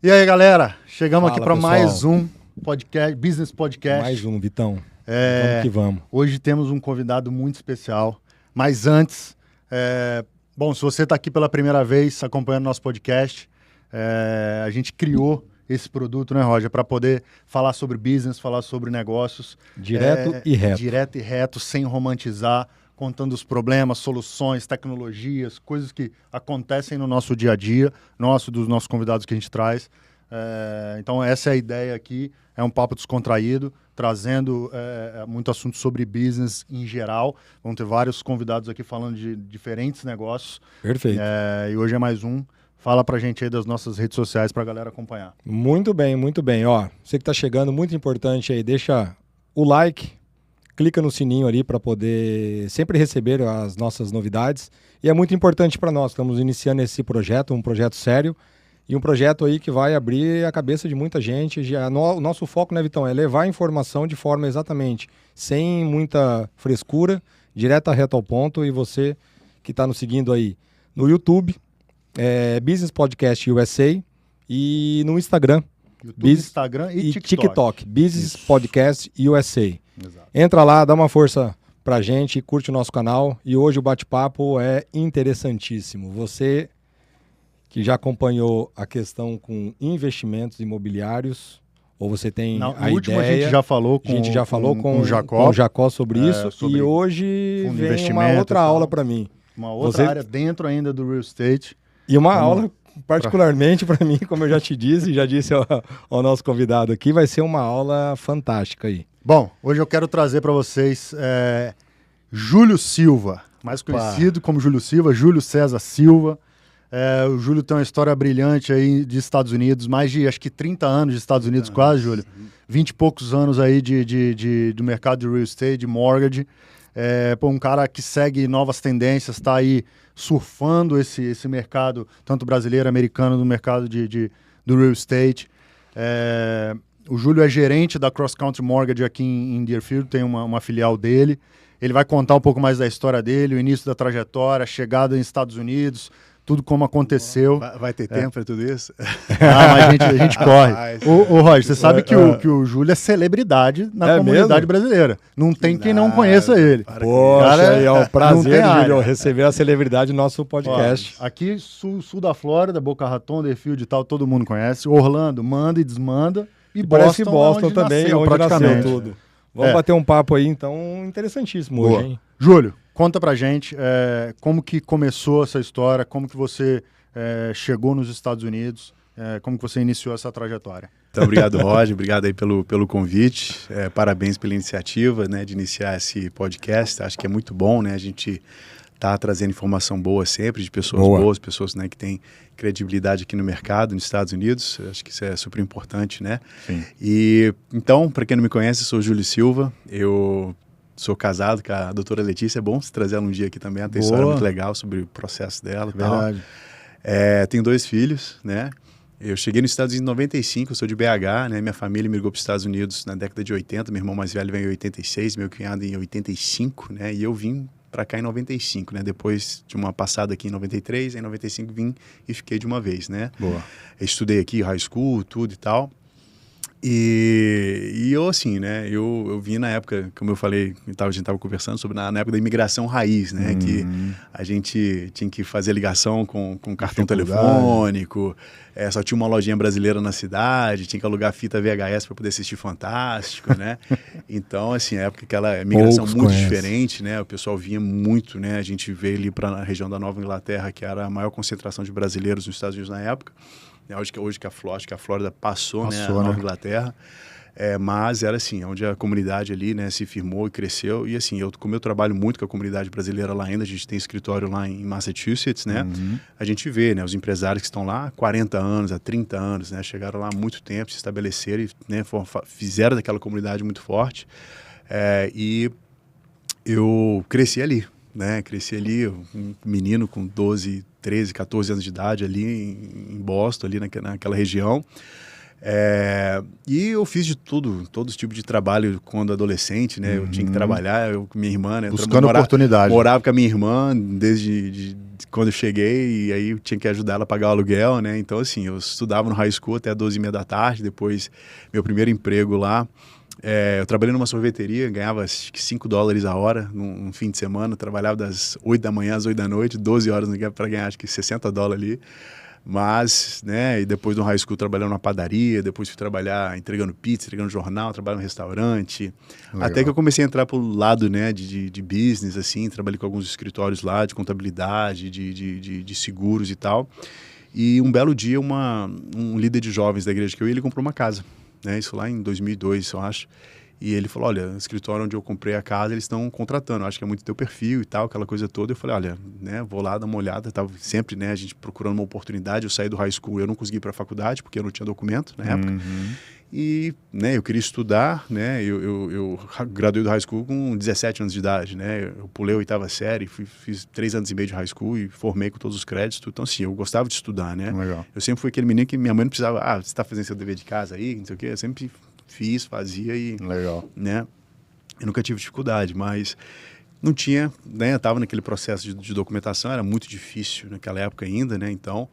E aí, galera? Chegamos Fala, aqui para pessoal. mais um podcast, Business Podcast. Mais um, Vitão. É, Vamos que vamos. Hoje temos um convidado muito especial. Mas antes, bom, se você está aqui pela primeira vez acompanhando nosso podcast, a gente criou esse produto, né, Roger, para poder falar sobre business, falar sobre negócios. Direto e reto. Direto e reto, sem romantizar, contando os problemas, soluções, tecnologias, coisas que acontecem no nosso dia a dia, dos nossos convidados que a gente traz. Então essa é a ideia aqui, é um papo descontraído, trazendo muito assunto sobre business em geral. Vão ter vários convidados aqui falando de diferentes negócios. Perfeito. E hoje é mais um. Fala pra gente aí das nossas redes sociais pra galera acompanhar. Muito bem, muito bem. Ó, você que tá chegando, muito importante aí, deixa o like, clica no sininho ali para poder sempre receber as nossas novidades. E é muito importante para nós, estamos iniciando esse projeto, um projeto sério, e um projeto aí que vai abrir a cabeça de muita gente. O nosso foco, né, Vitão, é levar a informação de forma exatamente, sem muita frescura, direta, reta ao ponto. E você que está nos seguindo aí no YouTube, Business Podcast USA, e no Instagram, YouTube, Instagram e TikTok. Business Podcast USA. Exato. Entra lá, dá uma força pra gente, curte o nosso canal. E hoje o bate-papo é interessantíssimo. Você que já acompanhou a questão com investimentos imobiliários, ou você tem No a último ideia... a gente já falou com o Jacó sobre isso. sobre e hoje fundo de vem uma investimento outra e tal. aula para mim. Uma outra área dentro ainda do real estate. E uma aula, particularmente para mim, como eu já te disse e já disse ao nosso convidado aqui, vai ser uma aula fantástica aí. Bom, hoje eu quero trazer para vocês Júlio Silva, mais conhecido como Júlio Silva, Júlio César Silva. O Júlio tem uma história brilhante aí de Estados Unidos, mais de acho que 30 anos de Estados Unidos, quase, Júlio. 20 e poucos anos aí do mercado de real estate, de mortgage. Um cara que segue novas tendências, está aí surfando esse mercado, tanto brasileiro, americano, no mercado do real estate. O Júlio é gerente da Cross Country Mortgage aqui em Deerfield, tem uma filial dele. Ele vai contar um pouco mais da história dele, o início da trajetória, a chegada nos Estados Unidos, tudo como aconteceu. Vai ter tempo para tudo isso? Mas a gente corre. Ô Roger, você sabe que o Júlio é celebridade na comunidade brasileira. Não tem quem não conheça ele. Poxa, é um prazer, Júlio, receber a celebridade do nosso podcast. Aqui, sul da Flórida, Boca Raton, Deerfield e tal, todo mundo conhece. Orlando manda e desmanda. E Boston também, onde nasceu tudo. Vamos bater um papo aí, então, interessantíssimo hoje, hein? Júlio, conta pra gente como que começou essa história, como que você chegou nos Estados Unidos, como que você iniciou essa trajetória. Então, obrigado, Roger, obrigado aí pelo convite, parabéns pela iniciativa, né, de iniciar esse podcast. Acho que é muito bom, né, a gente tá trazendo informação boa sempre, de pessoas boas, pessoas, né, que têm credibilidade aqui no mercado, nos Estados Unidos. Acho que isso é super importante, né? Sim. E então, para quem não me conhece, eu sou o Júlio Silva, eu sou casado com a doutora Letícia. É bom se trazer ela um dia aqui também, ela tem história muito legal sobre o processo dela e tal. Verdade. Tenho 2 filhos, né? Eu cheguei nos Estados Unidos em 95, eu sou de BH, né? Minha família migrou para os Estados Unidos na década de 80, meu irmão mais velho veio em 86, meu cunhado em 85, né? E eu vim para cá em 95, né? Depois de uma passada aqui em 93, em 95 vim e fiquei de uma vez, né? Boa. Eu estudei aqui, high school, tudo e tal. E eu, assim, né, eu vim na época, como eu falei, a gente estava conversando sobre na época da imigração raiz, né, que a gente tinha que fazer ligação com cartão telefônico, só tinha uma lojinha brasileira na cidade, tinha que alugar fita VHS para poder assistir Fantástico, né, então, assim, a época aquela imigração muito diferente, né, o pessoal vinha muito, né, a gente veio ali para a região da Nova Inglaterra, que era a maior concentração de brasileiros nos Estados Unidos na época. Hoje que a Flórida passou, né, a Nova Inglaterra, mas era assim, onde a comunidade ali, né, se firmou e cresceu. E assim, como eu trabalho muito com a comunidade brasileira lá ainda, a gente tem escritório lá em Massachusetts, né, a gente vê, né, os empresários que estão lá há 40 anos, há 30 anos, né, chegaram lá há muito tempo, se estabeleceram e, né, fizeram daquela comunidade muito forte. E eu cresci ali, um menino com 12, 13, 14 anos de idade ali em Boston, ali naquela região. E eu fiz de tudo, todo tipo de trabalho quando adolescente, né? Eu tinha que trabalhar, minha irmã, né? Buscando oportunidade. Morava com a minha irmã desde quando eu cheguei, e aí eu tinha que ajudar ela a pagar o aluguel, né? Então, assim, eu estudava no high school até 12h30 da tarde, depois meu primeiro emprego lá. Eu trabalhei numa sorveteria, ganhava acho que $5 a hora num fim de semana, trabalhava das 8 da manhã às 8 da noite, 12 horas para ganhar acho que $60 ali. Mas, né, e depois do high school trabalhando na padaria, depois fui trabalhar entregando pizza, entregando jornal, trabalhando no restaurante. Legal. Até que eu comecei a entrar pro lado, né, de business, assim, trabalhei com alguns escritórios lá, de contabilidade, de seguros e tal. E um belo dia, um líder de jovens da igreja que eu ia, ele comprou uma casa, né, isso lá em 2002, eu acho. E ele falou, olha, no escritório onde eu comprei a casa, eles estão contratando, eu acho que é muito teu perfil e tal, aquela coisa toda. Eu falei, olha, né, vou lá dar uma olhada, tava sempre, né, a gente procurando uma oportunidade. Eu saí do high school, eu não consegui ir para a faculdade, porque eu não tinha documento na época. E, né, eu queria estudar, né, eu graduei do high school com 17 anos de idade, né, eu pulei a 8ª série, fiz 3 anos e meio de high school e formei com todos os créditos. Então, assim, eu gostava de estudar, né. Legal. Eu sempre fui aquele menino que minha mãe não precisava, você está fazendo seu dever de casa aí, não sei o quê, eu sempre fazia e... Legal. Né? Eu nunca tive dificuldade, mas não tinha, né? Eu estava naquele processo de documentação, era muito difícil naquela época ainda, né? Então,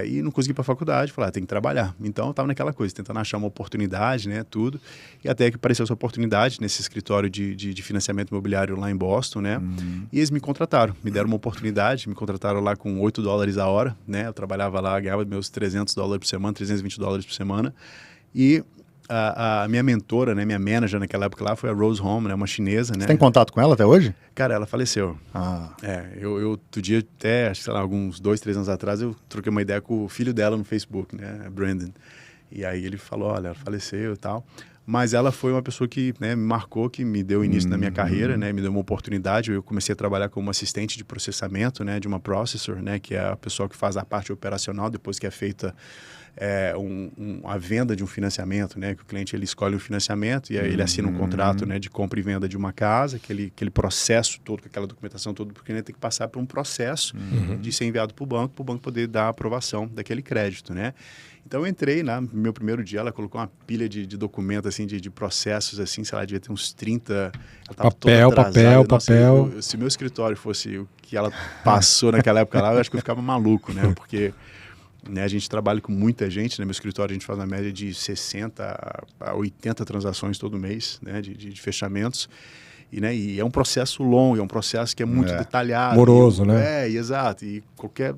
e não consegui ir para a faculdade, falei, tem que trabalhar. Então, eu estava naquela coisa, tentando achar uma oportunidade, né? Tudo. E até que apareceu essa oportunidade nesse escritório de financiamento imobiliário lá em Boston, né? E eles me contrataram, me deram uma oportunidade, me contrataram lá com $8 a hora, né? Eu trabalhava lá, ganhava meus $300 por semana, $320 por semana. E a minha mentora, né, minha manager naquela época lá foi a Rose Home, né, uma chinesa, né? Você tem contato com ela até hoje? Cara, ela faleceu. Eu outro dia, até, sei lá, alguns 2, 3 anos atrás, eu troquei uma ideia com o filho dela no Facebook, né, Brandon. E aí ele falou, olha, ela faleceu e tal. Mas ela foi uma pessoa que, né, me marcou, que me deu início na minha carreira, né, me deu uma oportunidade. Eu comecei a trabalhar como assistente de processamento, né, de uma processor, né, que é a pessoa que faz a parte operacional depois que é feita a venda de um financiamento, né, que o cliente ele escolhe o financiamento e aí ele assina um contrato, né, de compra e venda de uma casa, aquele processo todo, aquela documentação toda, porque ele tem que passar por um processo de ser enviado para o banco poder dar a aprovação daquele crédito, né. Então eu entrei lá, no meu primeiro dia, ela colocou uma pilha de documentos, assim, de processos, assim, sei lá, devia ter uns 30... Ela tava papel. Se meu escritório fosse o que ela passou naquela época lá, eu acho que eu ficava maluco, né, porque... Né, a gente trabalha com muita gente, né? Meu escritório a gente faz na média de 60 a 80 transações todo mês, né? de fechamentos. E é um processo longo, é um processo que é muito detalhado. Moroso, né? Exato. E qualquer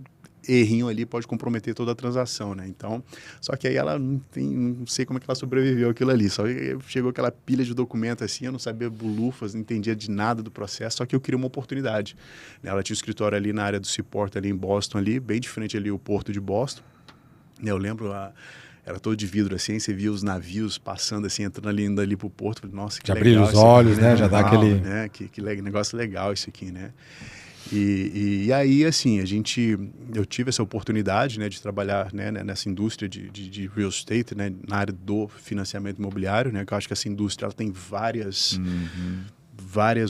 errinho ali pode comprometer toda a transação, né? Então, só que aí ela não sei como é que ela sobreviveu aquilo ali. Só que chegou aquela pilha de documentos assim, eu não sabia bulufas, não entendia de nada do processo, só que eu queria uma oportunidade. Ela tinha um escritório ali na área do Seaport, ali em Boston, ali, bem de frente ali o porto de Boston. Eu lembro, era todo de vidro assim, você via os navios passando assim, entrando ali, indo ali pro porto. Falei, nossa, que legal. Já brilha os olhos, né? Já dá aquele... Né? Que negócio legal isso aqui, né? E aí, assim, eu tive essa oportunidade, né, de trabalhar, né, nessa indústria de real estate, né, na área do financiamento imobiliário, né, que eu acho que essa indústria ela tem várias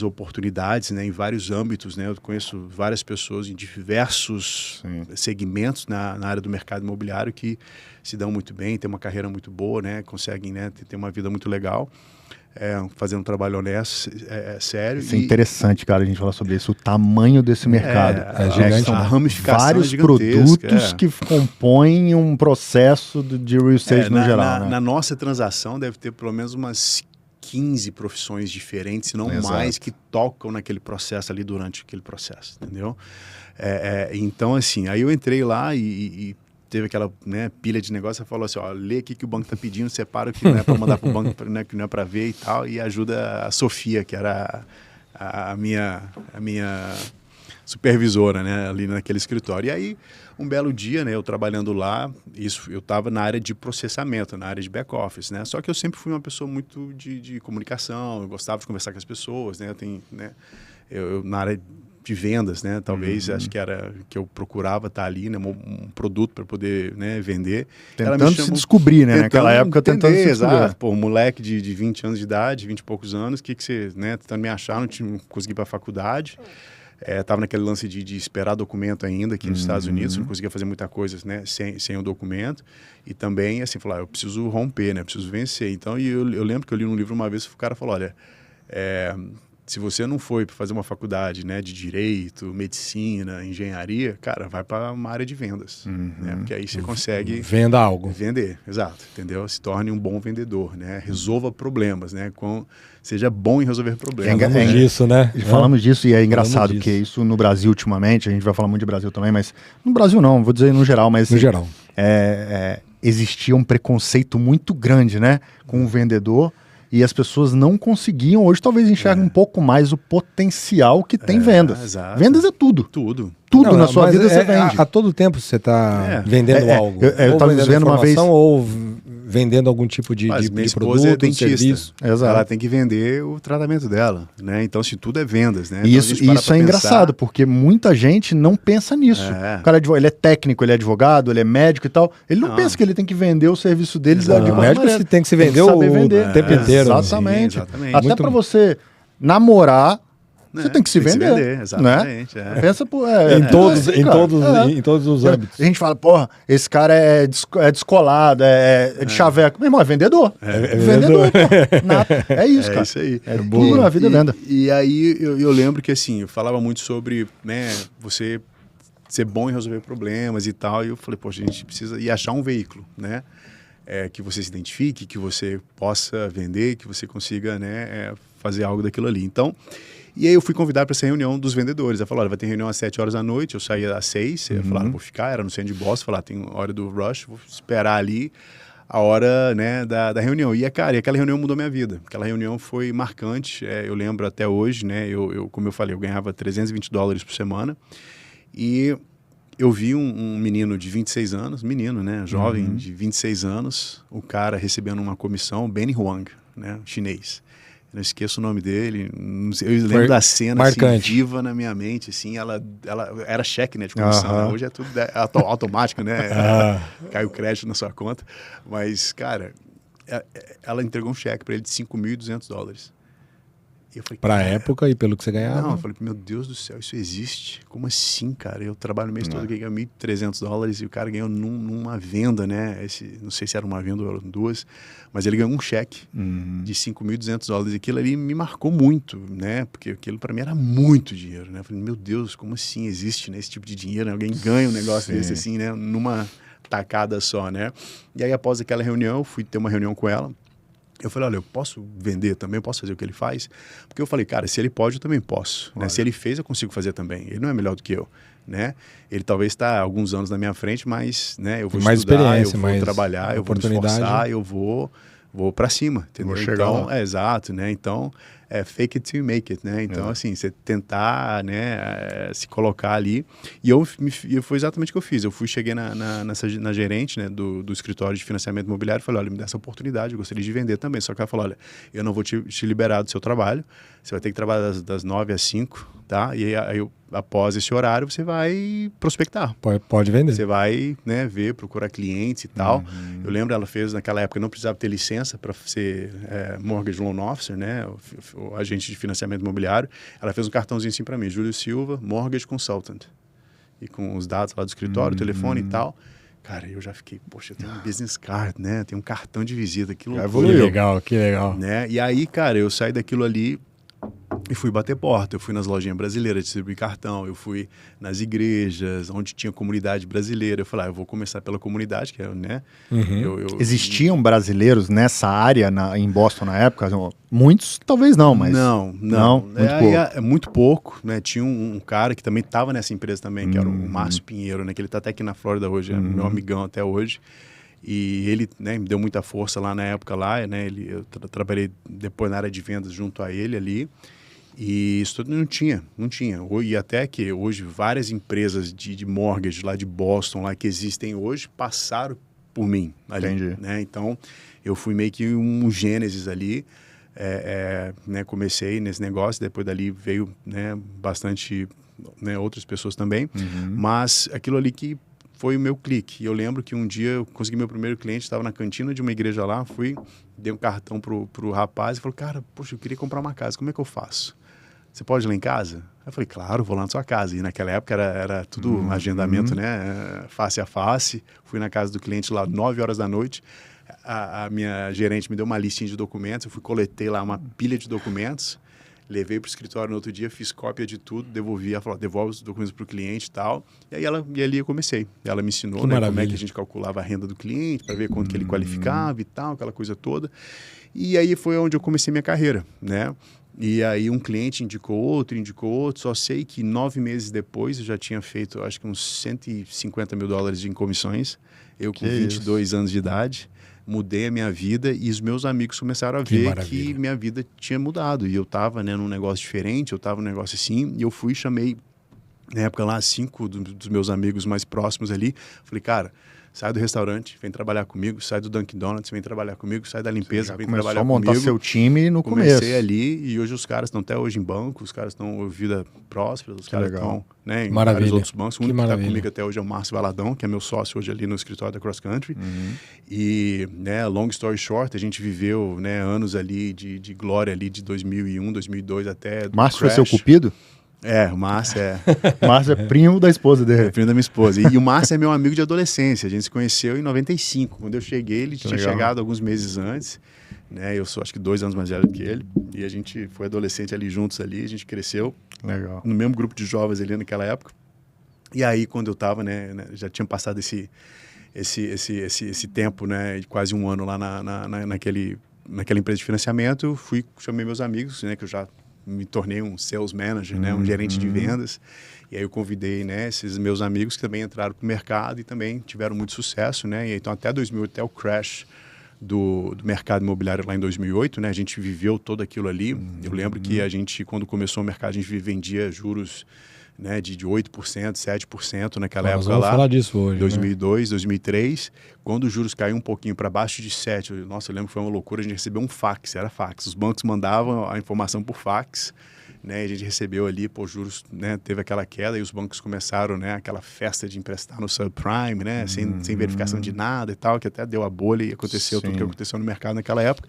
oportunidades, né, em vários âmbitos, né, eu conheço várias pessoas em diversos segmentos na área do mercado imobiliário que se dão muito bem, têm uma carreira muito boa, né, conseguem, né, ter uma vida muito legal. Fazendo um trabalho honesto, sério. Isso é interessante, cara, a gente falar sobre isso, o tamanho desse mercado. São a ramificação vários produtos que compõem um processo de real estate no geral. Na nossa transação deve ter pelo menos umas 15 profissões diferentes, se não mais, que tocam naquele processo ali durante aquele processo, entendeu? Então, assim, aí eu entrei lá e teve aquela, né, pilha de negócio, ela falou assim, ó, lê aqui que o banco está pedindo, separa o que não é para mandar para o banco, né, que não é para ver e tal, e ajuda a Sofia, que era a minha supervisora, né, ali naquele escritório. E aí, um belo dia, né, eu trabalhando lá, eu estava na área de processamento, na área de back-office, né, só que eu sempre fui uma pessoa muito de comunicação, eu gostava de conversar com as pessoas, né, eu na área de vendas, né? Talvez, acho que era que eu procurava estar ali, né? Um produto para poder, né, vender. Tentando se descobrir, né? Naquela época, tentando se descobrir. Exato. Pô, um moleque de 20 anos de idade, 20 e poucos anos, que você, né, tentando me achar, não consegui ir para a faculdade. Tava naquele lance de esperar documento ainda aqui nos Estados Unidos, não conseguia fazer muita coisa, né, sem o documento. E também, assim, falar, eu preciso romper, né? Preciso vencer. Então, eu lembro que eu li num livro uma vez, o cara falou, olha... se você não foi para fazer uma faculdade, né, de direito, medicina, engenharia, cara, vai para uma área de vendas, né? Porque aí você consegue venda algo. Vender, exato, entendeu? Se torne um bom vendedor, né? Resolva problemas, né? Seja bom em resolver problemas. Falamos disso, né? Falamos disso e é engraçado, porque isso no Brasil ultimamente, a gente vai falar muito de Brasil também, mas no Brasil não, vou dizer no geral, mas... No geral. Existia um preconceito muito grande, né, com o vendedor, e as pessoas não conseguiam, hoje talvez enxergam um pouco mais o potencial que tem vendas. Exato. Vendas é tudo. Tudo. Tudo na sua vida você vende. A todo tempo você está vendendo algo. Eu estava vendo uma vez... Ou vendendo algum tipo de produto, é dentista. Serviço. Exato. Ela tem que vender o tratamento dela, né? Então, se tudo é vendas, né? E isso é engraçado, porque muita gente não pensa nisso. O cara ele é técnico, ele é advogado, ele é médico e tal. Ele não pensa que ele tem que vender o serviço dele de qualquer maneira. O médico tem que se vender o tempo inteiro. Exatamente. Sim, exatamente. Até para você namorar, você tem que se vender. Exatamente. Né? Pensa Em todos os âmbitos. A gente fala, porra, esse cara é descolado, é de chaveco. Meu irmão, é vendedor. É vendedor, pô. É isso, cara. É isso aí. Tudo na vida é venda. E aí eu lembro que assim, eu falava muito sobre, né, você ser bom em resolver problemas e tal. E eu falei, poxa, a gente precisa ir achar um veículo, né? Que você se identifique, que você possa vender, que você consiga, né, fazer algo daquilo ali. Então, e aí eu fui convidado para essa reunião dos vendedores. Eu falei, olha, vai ter reunião às 7 horas da noite, eu saía às 6, eu falei, vou ficar, era no centro de Boston, falei, tem hora do rush, vou esperar ali a hora, né, da reunião. E, cara, aquela reunião mudou minha vida. Aquela reunião foi marcante, eu lembro até hoje, né, como eu falei, eu ganhava $320 por semana, e eu vi um menino de 26 anos, né, jovem de 26 anos, o cara recebendo uma comissão, Benny Huang, né, chinês. Não esqueço o nome dele, eu lembro da cena assim, viva na minha mente, assim, ela era cheque, né, de comissão, né? Hoje é tudo automático, né, cai o crédito na sua conta, mas, cara, ela entregou um cheque para ele de $5.200. Pra época e pelo que você ganhava? Não, eu falei, meu Deus do céu, isso existe? Como assim, cara? Eu trabalho o mês todo, ganhei $1.300 e o cara ganhou numa venda, né? Não sei se era uma venda ou duas, mas ele ganhou um cheque de $5.200 e aquilo ali me marcou muito, né? Porque aquilo para mim era muito dinheiro, né? Eu falei, meu Deus, como assim existe, né, esse tipo de dinheiro? Né? Alguém ganha um negócio desse assim, né? Numa tacada só, né? E aí após aquela reunião, eu fui ter uma reunião com ela. Eu falei, olha, eu posso vender também, eu posso fazer o que ele faz? Porque eu falei, cara, se ele pode, eu também posso. Né? Se ele fez, eu consigo fazer também. Ele não é melhor do que eu, né? Ele talvez está alguns anos na minha frente, mas, né, eu vou estudar, eu vou trabalhar, eu vou me esforçar, eu vou para cima, entendeu? Vou chegar então, lá. Exato, né? Então, fake it till you make it, né? Então, assim, você tentar, né, se colocar ali. E foi exatamente o que eu fiz. Cheguei na gerente, né, do escritório de financiamento imobiliário e falei, olha, me dá essa oportunidade, eu gostaria de vender também. Só que ela falou, olha, eu não vou te liberar do seu trabalho, você vai ter que trabalhar das 9 às 5, tá? E aí após esse horário, você vai prospectar. Pode vender. Você vai, né, procurar clientes e tal. Eu lembro, ela fez, naquela época, não precisava ter licença para ser Mortgage Loan Officer, né, o agente de financiamento imobiliário. Ela fez um cartãozinho assim para mim, Júlio Silva, Mortgage Consultant. E com os dados lá do escritório, telefone e tal. Cara, eu já fiquei, poxa, eu tenho um business card, né, tem um cartão de visita. Que legal, que legal. Né? E aí, cara, eu saí daquilo ali e fui bater porta. Eu fui nas lojinhas brasileiras distribuir cartão, eu fui nas igrejas, onde tinha comunidade brasileira. Eu falei, eu vou começar pela comunidade, que é, né? Existiam brasileiros nessa área em Boston na época? Muitos, talvez não, mas... Não. Muito pouco. Muito pouco, né? Tinha um cara que também estava nessa empresa também, que era o Márcio Pinheiro, né? Que ele está até aqui na Flórida hoje, é meu amigão até hoje. E ele, né, me deu muita força lá na época lá, né? Eu trabalhei depois na área de vendas junto a ele ali. E isso não tinha. E até que hoje várias empresas de mortgage lá de Boston, lá que existem hoje, passaram por mim ali. Entendi. Né? Então, eu fui meio que um gênesis ali. Né, comecei nesse negócio, depois dali veio, né, bastante, né, outras pessoas também. Mas aquilo ali que foi o meu clique. E eu lembro que um dia eu consegui meu primeiro cliente, estava na cantina de uma igreja lá, dei um cartão pro rapaz e falou, cara, poxa, eu queria comprar uma casa, como é que eu faço? Você pode ir lá em casa? Eu falei, claro, vou lá na sua casa. E naquela época era tudo agendamento, né? Face a face. Fui na casa do cliente lá 9 horas da noite. A minha gerente me deu uma listinha de documentos. Eu coletei lá uma pilha de documentos. levei para o escritório no outro dia, fiz cópia de tudo, devolvi, ela falou, devolve os documentos para o cliente e tal. E aí ali eu comecei. Ela me ensinou, né, como é que a gente calculava a renda do cliente, para ver quanto que ele qualificava e tal, aquela coisa toda. E aí foi onde eu comecei minha carreira, né? E aí um cliente indicou outro, só sei que 9 meses depois eu já tinha feito, acho que uns $150 mil em comissões, eu com 22 anos de idade, mudei a minha vida e os meus amigos começaram a ver que minha vida tinha mudado, e eu estava, né, num negócio diferente, eu estava num negócio assim, e eu fui e chamei, na época lá, 5 dos meus amigos mais próximos ali, falei, cara, sai do restaurante, vem trabalhar comigo, sai do Dunkin' Donuts, vem trabalhar comigo, sai da limpeza, vem trabalhar comigo. Começou a montar seu time no começo. Comecei ali e hoje os caras estão até hoje em banco, os caras estão em vida próspera, os caras estão, né, em vários outros bancos. O único que está comigo até hoje é o Márcio Valadão, que é meu sócio hoje ali no escritório da Cross Country. E, né, long story short, a gente viveu, né, anos ali de glória ali de 2001, 2002 até... Márcio foi seu cupido? É, o Márcio é... Márcio é primo da esposa dele. É primo da minha esposa. E o Márcio é meu amigo de adolescência. A gente se conheceu em 95. Quando eu cheguei, ele tinha chegado alguns meses antes. Né? Eu sou, acho que 2 anos mais velho do que ele. E a gente foi adolescente ali juntos ali. A gente cresceu. Legal. No mesmo grupo de jovens ali naquela época. E aí, quando eu estava, né, já tinha passado esse tempo, né, de quase um ano lá naquela empresa de financiamento, eu chamei meus amigos, né, que eu já me tornei um sales manager, né, um gerente de vendas. E aí eu convidei, né, esses meus amigos que também entraram para o mercado e também tiveram muito sucesso, né? E então até 2008, até o crash do mercado imobiliário lá em 2008, né, a gente viveu todo aquilo ali. Eu lembro que a gente, quando começou o mercado, a gente vendia juros, né, de 8%, 7% naquela época lá. Vamos falar disso hoje. 2002, 2003. Quando os juros caíram um pouquinho para baixo de 7%, nossa, eu lembro que foi uma loucura, a gente recebeu um fax, era fax. Os bancos mandavam a informação por fax, né, a gente recebeu ali, pô, juros, né, teve aquela queda e os bancos começaram, né, aquela festa de emprestar no subprime, né, sem verificação de nada e tal, que até deu a bolha e aconteceu tudo que aconteceu no mercado naquela época.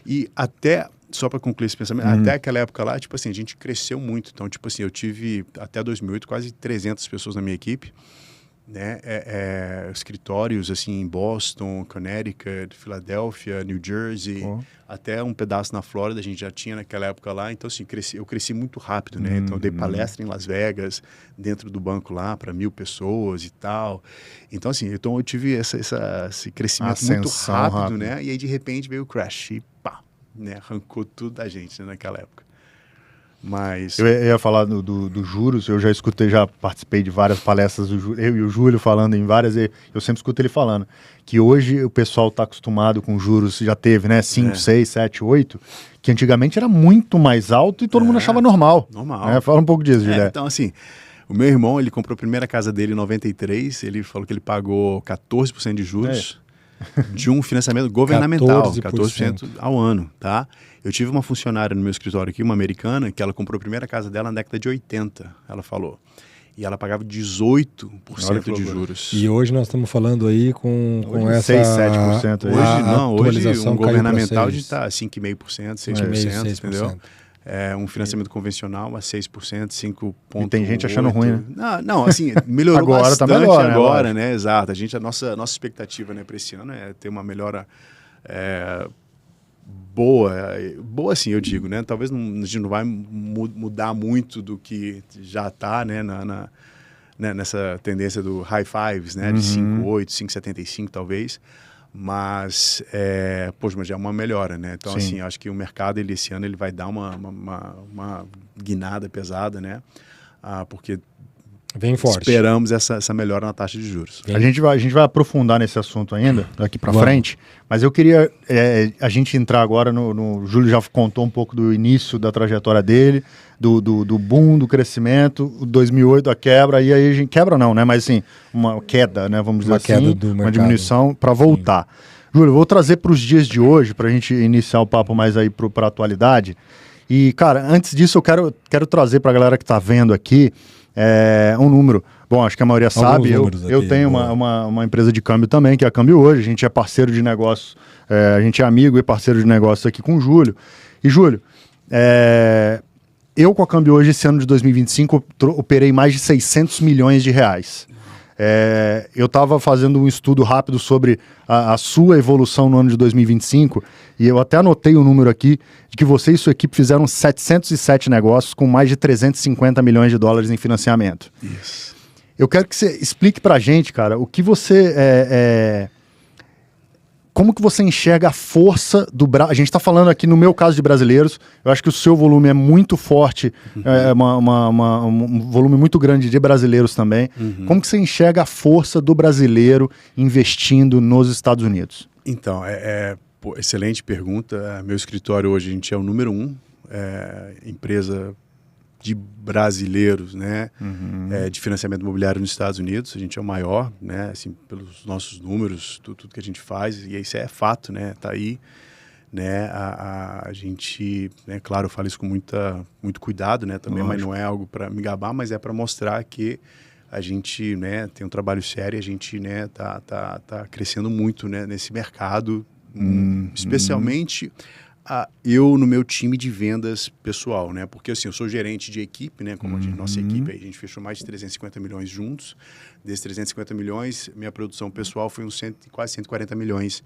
E até... Só para concluir esse pensamento, até aquela época lá, tipo assim, a gente cresceu muito. Então, tipo assim, eu tive, até 2008, quase 300 pessoas na minha equipe, né? Escritórios, assim, em Boston, Connecticut, Filadélfia, New Jersey, até um pedaço na Flórida, a gente já tinha naquela época lá. Então, assim, eu cresci muito rápido, né? Então, eu dei palestra em Las Vegas, dentro do banco lá, para 1.000 pessoas e tal. Então, assim, eu tive esse crescimento muito rápido, né? E aí, de repente, veio o crash e pá! Né, arrancou tudo da gente, né, naquela época. Mas... Eu ia falar do juros, eu já participei de várias palestras, eu e o Júlio falando em várias, eu sempre escuto ele falando que hoje o pessoal está acostumado com juros, já teve, né, 5, 6, 7, 8, que antigamente era muito mais alto e todo mundo achava normal. Normal. Fala um pouco disso, Juliette. Então, assim, o meu irmão, ele comprou a primeira casa dele em 93, ele falou que ele pagou 14% de juros. De um financiamento governamental, 14% ao ano, tá? Eu tive uma funcionária no meu escritório aqui, uma americana, que ela comprou a primeira casa dela na década de 80, ela falou. E ela pagava 18% de juros. E hoje nós estamos falando aí com essa... 6, 7% aí. Hoje um governamental a gente está 5,5%, 6%, entendeu? Um financiamento convencional a 6%, 5,8%. E tem gente achando ruim, né? Não, assim, melhorou agora bastante tá melhor, agora, né? Exato. A nossa expectativa, né, para esse ano é ter uma melhora boa, assim, eu digo, né? Talvez a gente não vai mudar muito do que já está, né, nessa tendência do high fives, né? De 5,8, 5,75 talvez. Mas já é uma melhora, né? Então, assim, acho que o mercado, esse ano, ele vai dar uma guinada pesada, né? Porque vem forte. Esperamos essa melhora na taxa de juros. A gente vai aprofundar nesse assunto ainda, daqui para frente, mas eu queria a gente entrar agora no... O Júlio já contou um pouco do início da trajetória dele, do boom, do crescimento, o 2008, a quebra, e aí a gente... Quebra não, né? Mas assim, uma queda, né? Vamos dizer assim, uma diminuição para voltar. Júlio, eu vou trazer para os dias de hoje, para a gente iniciar o papo mais aí para a atualidade. E, cara, antes disso eu quero trazer para a galera que está vendo aqui um número. Bom, acho que a maioria sabe, eu tenho uma empresa de câmbio também, que é a Câmbio Hoje, a gente é parceiro de negócio, a gente é amigo e parceiro de negócio aqui com o Júlio. E, Júlio, eu com a Câmbio Hoje, esse ano de 2025, operei mais de 600 milhões de reais. Eu estava fazendo um estudo rápido sobre a sua evolução no ano de 2025 e eu até anotei o número aqui de que você e sua equipe fizeram 707 negócios com mais de 350 milhões de dólares em financiamento. Isso. Eu quero que você explique pra gente, cara, o que você... Como que você enxerga a força do Brasil? A gente está falando aqui, no meu caso, de brasileiros. Eu acho que o seu volume é muito forte, um volume muito grande de brasileiros também. Como que você enxerga a força do brasileiro investindo nos Estados Unidos? Então, excelente pergunta. Meu escritório hoje, a gente é o número 1, empresa de brasileiros, né, de financiamento imobiliário nos Estados Unidos. A gente é o maior, né, assim, pelos nossos números, tudo que a gente faz, e isso é fato, né, tá aí, né, a gente, né, claro, eu falo isso com muito cuidado, né, também, mas não é algo para me gabar, mas é para mostrar que a gente, né, tem um trabalho sério, a gente, né, tá crescendo muito, né, nesse mercado, especialmente eu no meu time de vendas pessoal, né? Porque assim, eu sou gerente de equipe, né? Como a nossa equipe, a gente fechou mais de 350 milhões juntos. Desses 350 milhões, minha produção pessoal foi quase 140 milhões.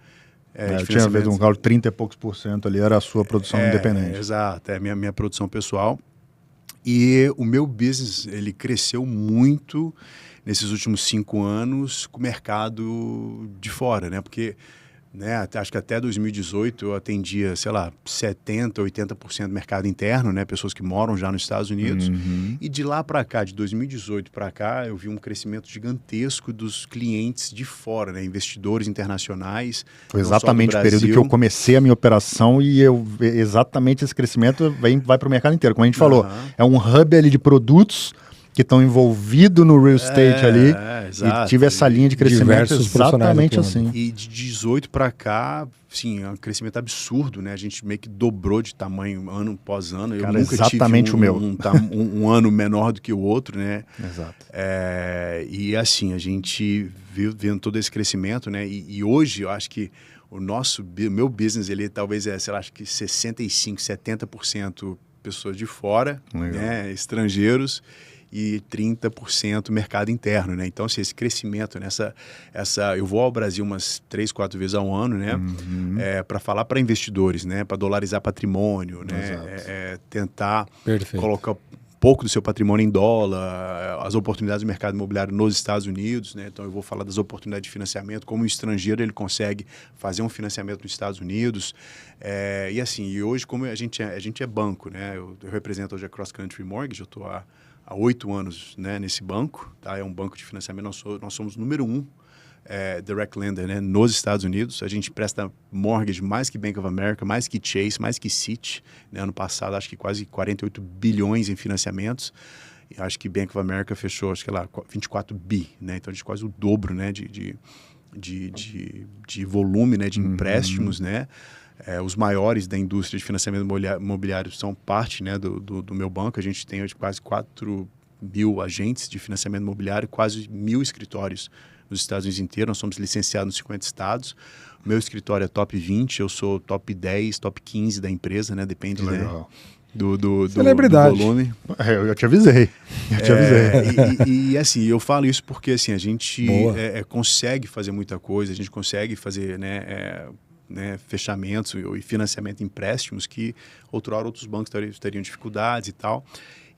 Eu tinha feito um cálculo, 30 e poucos % ali era a sua produção independente. Exato, minha produção pessoal. E o meu business, ele cresceu muito nesses últimos 5 anos com o mercado de fora, né? Porque... né, acho que até 2018 eu atendia, sei lá, 70%, 80% do mercado interno, né, pessoas que moram já nos Estados Unidos. E de lá para cá, de 2018 para cá, eu vi um crescimento gigantesco dos clientes de fora, né, investidores internacionais. Foi exatamente o período que eu comecei a minha operação e exatamente esse crescimento vai para o mercado inteiro. Como a gente falou, é um hub ali de produtos que estão envolvidos no real estate ali, e tive essa linha de crescimento exatamente assim. E de 18 para cá, sim, é um crescimento absurdo, né? A gente meio que dobrou de tamanho ano após ano. Cara, eu nunca exatamente tive um ano menor do que o outro, né? Exato. E assim, a gente vendo todo esse crescimento, né? E hoje eu acho que meu business, ele talvez sei lá, acho que 65%, 70% pessoas de fora, né? Estrangeiros, e 30% mercado interno, né? Então, assim, esse crescimento, né? Eu vou ao Brasil umas 3, 4 vezes ao ano, né? Para falar para investidores, né? Para dolarizar patrimônio, né? Tentar colocar um pouco do seu patrimônio em dólar, as oportunidades do mercado imobiliário nos Estados Unidos, né? Então, eu vou falar das oportunidades de financiamento, como o estrangeiro ele consegue fazer um financiamento nos Estados Unidos. E assim, e hoje, como a gente é banco, né? Eu represento hoje a Cross Country Mortgage, eu estou há 8 anos, né, nesse banco, tá? É um banco de financiamento, nós somos número 1 direct lender, né, nos Estados Unidos. A gente presta mortgage mais que Bank of America, mais que Chase, mais que Citi, né? Ano passado, acho que quase 48 bilhões em financiamentos. E acho que Bank of America fechou, acho que lá, 24 bi, né? Então, a gente quase o dobro, né, de volume, né, de empréstimos, né? Os maiores da indústria de financiamento imobiliário são parte, né, do meu banco. A gente tem hoje quase 4 mil agentes de financiamento imobiliário, quase 1.000 escritórios nos Estados Unidos inteiros. Nós somos licenciados nos 50 estados. O meu escritório é top 20, eu sou top 10, top 15 da empresa, né? Depende, né, do volume. Eu te avisei. E assim, eu falo isso porque assim, a gente consegue fazer muita coisa, a gente consegue fazer, né, fechamentos e financiamento em empréstimos que outrora outros bancos teriam dificuldades e tal.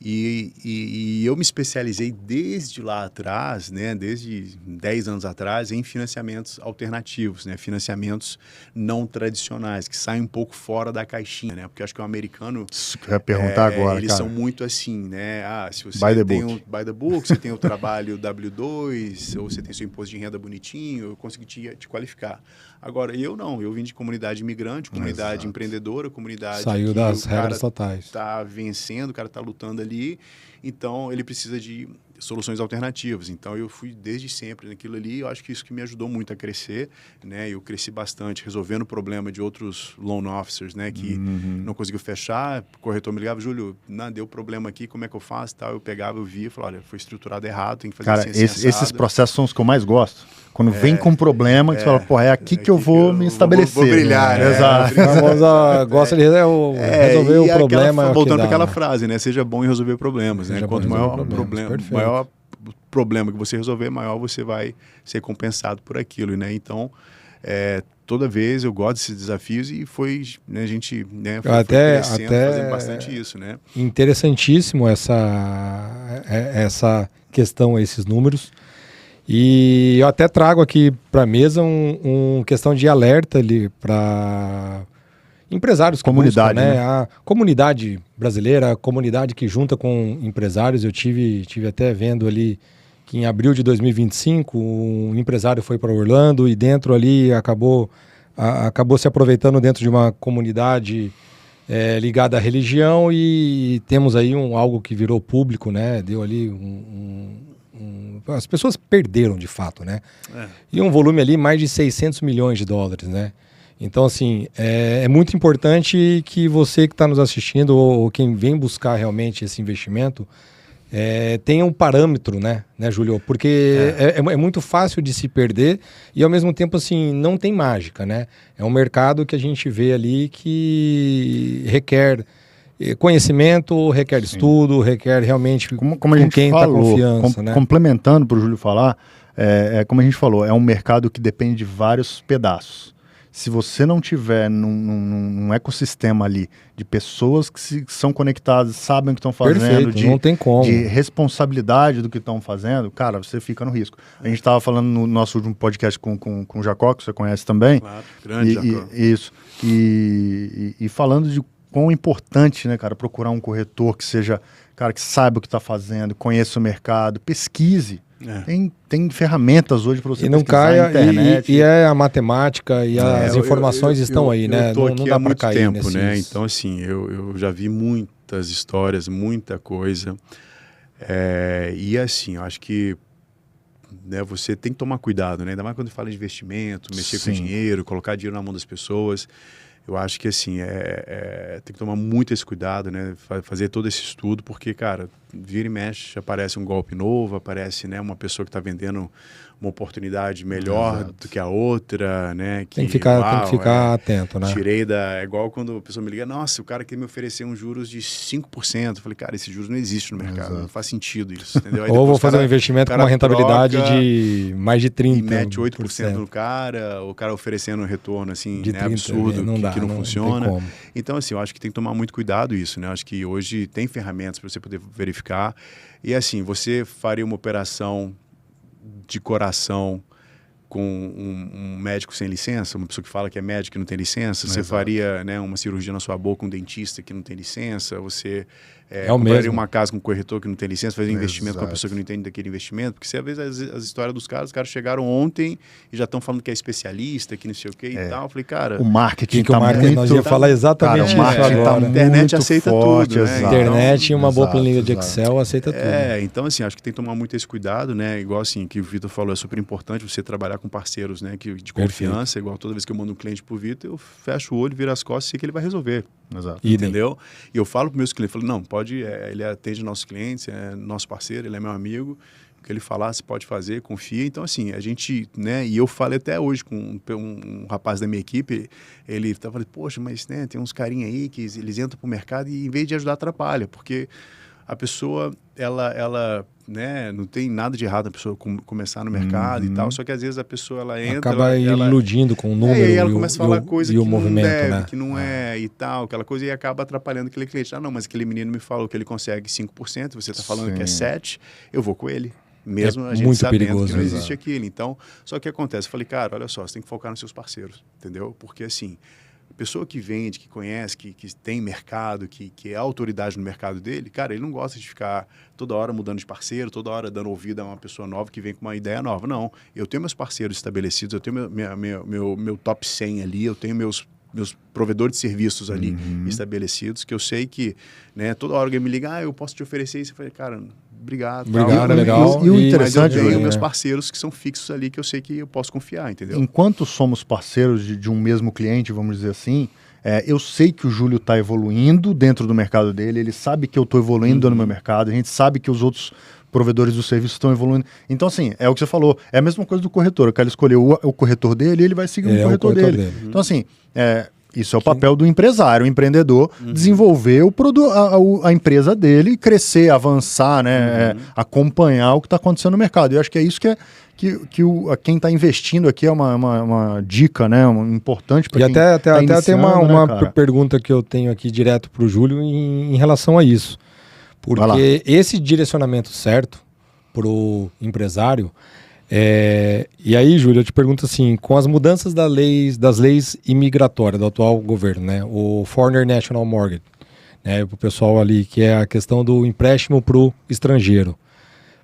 E eu me especializei desde lá atrás, né, desde 10 anos atrás, em financiamentos alternativos, né, financiamentos não tradicionais, que saem um pouco fora da caixinha, né, porque acho que o americano... Isso que eu ia perguntar agora, eles cara. são muito assim, né, se você by the book, você tem o trabalho W2, ou você tem seu imposto de renda bonitinho, eu consegui te qualificar. Agora, eu não, eu vim de comunidade imigrante, comunidade empreendedora, comunidade... Saiu das regras totais. Está vencendo, o cara está lutando ali, então ele precisa de soluções alternativas. Então eu fui desde sempre naquilo ali, eu acho que isso que me ajudou muito a crescer, né? Eu cresci bastante resolvendo o problema de outros loan officers, né, que não conseguiu fechar, o corretor me ligava, Júlio, deu problema aqui, como é que eu faço? Tal, eu pegava, eu via, falava, olha, foi estruturado errado, tem que fazer assim. Cara, esses processos são os que eu mais gosto. Quando vem com um problema, que você fala, pô, é aqui que eu vou me estabelecer. Vou brilhar, né? Exato. A famosa gosta de resolver o problema. Voltando para aquela frase, né? Seja bom em resolver problemas, né? Quanto maior o problema, maior problema que você resolver, maior você vai ser compensado por aquilo, né? Então, toda vez eu gosto desses desafios e foi, né, a gente, né, foi crescendo, fazendo bastante isso, né? Interessantíssimo essa questão, esses números. E eu até trago aqui para a mesa uma questão de alerta ali para empresários que comunidade, buscam, né? né? A comunidade brasileira, a comunidade que junta com empresários. Eu tive até vendo ali que em abril de 2025 um empresário foi para Orlando e dentro ali acabou se aproveitando dentro de uma comunidade ligada à religião, e temos aí algo que virou público, né? Deu ali as pessoas perderam de fato, né? E um volume ali mais de 600 milhões de dólares, né? Então, assim, é muito importante que você que está nos assistindo ou quem vem buscar realmente esse investimento tenha um parâmetro, né, Júlio? Porque é muito fácil de se perder e, ao mesmo tempo, assim, não tem mágica, né? É um mercado que a gente vê ali que requer conhecimento, requer estudo, requer realmente como a gente quem está confiança, né? Complementando para o Júlio falar, como a gente falou, é um mercado que depende de vários pedaços. Se você não tiver num ecossistema ali de pessoas que são conectadas, sabem o que estão fazendo, não tem como. De responsabilidade do que estão fazendo, cara, você fica no risco. A gente estava falando no nosso último podcast com o Jacó, que você conhece também. Claro, grande Jacó. Isso. E falando de quão importante, né, cara, procurar um corretor que seja, cara, que saiba o que está fazendo, conheça o mercado, pesquise. Tem ferramentas hoje para você pesquisar na internet. E a matemática e as informações estão aí, né? Eu tô aqui não dá há muito cair tempo, né? Então, assim, eu já vi muitas histórias, muita coisa. E assim, eu acho que, né, você tem que tomar cuidado, né? Ainda mais quando fala de investimento, mexer com dinheiro, colocar dinheiro na mão das pessoas. Eu acho que, assim, tem que tomar muito esse cuidado, né? Fazer todo esse estudo, porque, cara, vira e mexe, aparece um golpe novo, aparece, né, uma pessoa que está vendendo uma oportunidade melhor do que a outra, né? Tem que ficar atento, né? É igual quando a pessoa me liga, nossa, o cara quer me oferecer uns juros de 5%. Eu falei, cara, esse juros não existe no mercado, não faz sentido isso, entendeu? Aí ou vou fazer um investimento com uma rentabilidade de mais de 30%. E mete 8% no cara, o cara oferecendo um retorno, assim, de 30, absurdo, que não funciona. Não então, assim, eu acho que tem que tomar muito cuidado isso, né? Eu acho que hoje tem ferramentas para você poder verificar. E, assim, você faria uma operação de coração com um médico sem licença, uma pessoa que fala que é médico e não tem licença, você faria, né, uma cirurgia na sua boca com um dentista que não tem licença, você compraria uma casa com um corretor que não tem licença, fazer um investimento com uma pessoa que não entende daquele investimento, porque você, às vezes, as histórias dos caras, os caras chegaram ontem e já estão falando que é especialista, que não sei o que e tal. Eu falei, cara... O marketing nós ia falar exatamente isso agora. A internet aceita tudo, né? Internet e uma boa planilha de Excel aceita tudo. Então, assim, acho que tem que tomar muito esse cuidado, né? Igual, assim, que o Vitor falou, é super importante você trabalhar com parceiros, né, de confiança, igual toda vez que eu mando um cliente pro Vitor, eu fecho o olho, viro as costas e sei que ele vai resolver. Exato. Entendeu? E eu falo para meus clientes, falo, não, pode, ele atende nossos clientes, é nosso parceiro, ele é meu amigo, o que ele falar, você pode fazer, confia. Então, assim, a gente, né, e eu falei até hoje com um rapaz da minha equipe, ele estava falando, poxa, mas, né, tem uns carinha aí que eles entram pro mercado e, em vez de ajudar, atrapalha, porque a pessoa, ela né, não tem nada de errado a pessoa começar no mercado e tal, só que às vezes a pessoa, ela entra... Acaba iludindo com o número e ela começa a falar coisa que movimento, não deve, né? que não e tal, aquela coisa, e acaba atrapalhando aquele cliente. Ah, não, mas aquele menino me falou que ele consegue 5%, você está falando que é 7%, eu vou com ele. Mesmo a gente muito sabendo perigoso, que não existe aquilo. Então, só que acontece, eu falei, cara, olha só, você tem que focar nos seus parceiros, entendeu? Porque assim... A pessoa que vende, que conhece, que tem mercado, que é autoridade no mercado dele, cara, ele não gosta de ficar toda hora mudando de parceiro, toda hora dando ouvido a uma pessoa nova que vem com uma ideia nova. Não, eu tenho meus parceiros estabelecidos, eu tenho meu top 100 ali, eu tenho meus provedores de serviços ali estabelecidos, que eu sei que, né, toda hora alguém me liga, eu posso te oferecer isso. Eu falei, cara, obrigado, legal. E o interessante, mas eu tenho meus parceiros que são fixos ali, que eu sei que eu posso confiar, entendeu? Enquanto somos parceiros de um mesmo cliente, vamos dizer assim, eu sei que o Júlio está evoluindo dentro do mercado dele, ele sabe que eu estou evoluindo no meu mercado, a gente sabe que os outros provedores do serviço estão evoluindo. Então, assim, é o que você falou, é a mesma coisa do corretor. O cara escolheu o corretor dele e ele vai seguir o corretor dele. Então, assim, Isso é o papel do empresário, o empreendedor, desenvolver a empresa dele, crescer, avançar, né, acompanhar o que está acontecendo no mercado. E eu acho que é isso que quem está investindo aqui é uma dica, né, importante para quem até tá tem uma pergunta que eu tenho aqui direto para o Júlio em relação a isso. Porque esse direcionamento certo para o empresário... e aí, Júlio, eu te pergunto assim, com as mudanças das leis imigratórias do atual governo, né, o Foreigner National Mortgage, né, para o pessoal ali, que é a questão do empréstimo para o estrangeiro,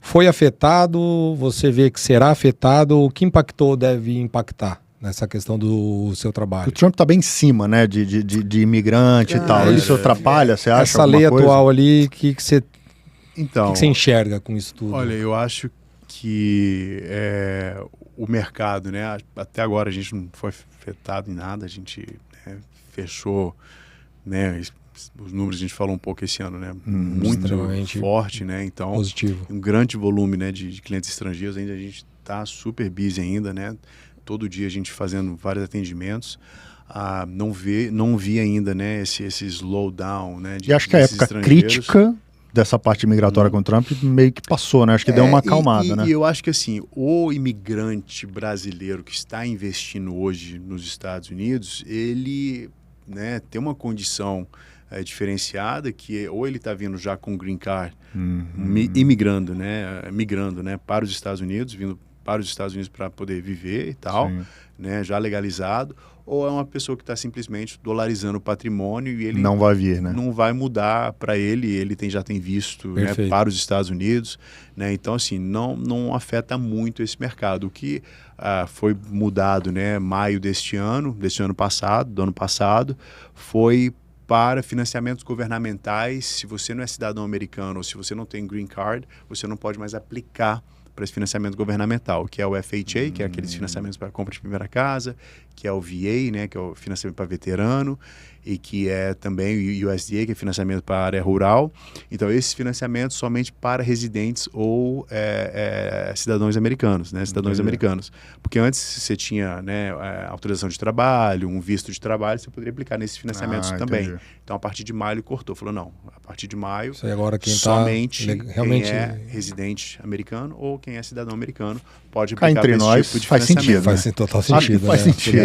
foi afetado? Você vê que será afetado? O que impactou deve impactar nessa questão do seu trabalho? O Trump está bem em cima, né, de imigrante e tal. Isso atrapalha, você acha? Essa lei atual ali, o que você enxerga com isso tudo? Olha, eu acho que o mercado, né, até agora a gente não foi afetado em nada, a gente fechou, né, os números a gente falou um pouco esse ano, né, muito forte, né, então positivo. Um grande volume, né, de clientes estrangeiros, ainda a gente está super busy ainda, né, todo dia a gente fazendo vários atendimentos. Não vi ainda, né, esse slowdown, né, e acho que a época crítica dessa parte migratória com o Trump meio que passou, né? Acho que deu uma acalmada, né? E eu acho que assim, o imigrante brasileiro que está investindo hoje nos Estados Unidos, ele, né, tem uma condição diferenciada, que ou ele está vindo já com green card, migrando, né, para os Estados Unidos, vindo para os Estados Unidos para poder viver e tal, né, já legalizado, ou é uma pessoa que está simplesmente dolarizando o patrimônio e ele não vai vir, né? Não vai mudar para ele já tem visto, né, para os Estados Unidos, né? Então assim, não afeta muito esse mercado. O que foi mudado, né, maio do ano passado, foi para financiamentos governamentais. Se você não é cidadão americano ou se você não tem green card, você não pode mais aplicar para esse financiamento governamental, que é o FHA, que é aqueles financiamentos para compra de primeira casa, que é o VA, né, que é o financiamento para veterano, e que é também o USDA, que é financiamento para a área rural. Então, esses financiamentos somente para residentes ou cidadãos americanos, né, americanos. Porque antes você tinha, né, autorização de trabalho, um visto de trabalho, você poderia aplicar nesses financiamentos também. Entendi. Então, a partir de maio ele cortou. Falou, não, a partir de maio, agora somente realmente quem é residente americano ou quem é cidadão americano pode aplicar entre nós, tipo de faz sentido, né? Faz total sentido. Faz sentido.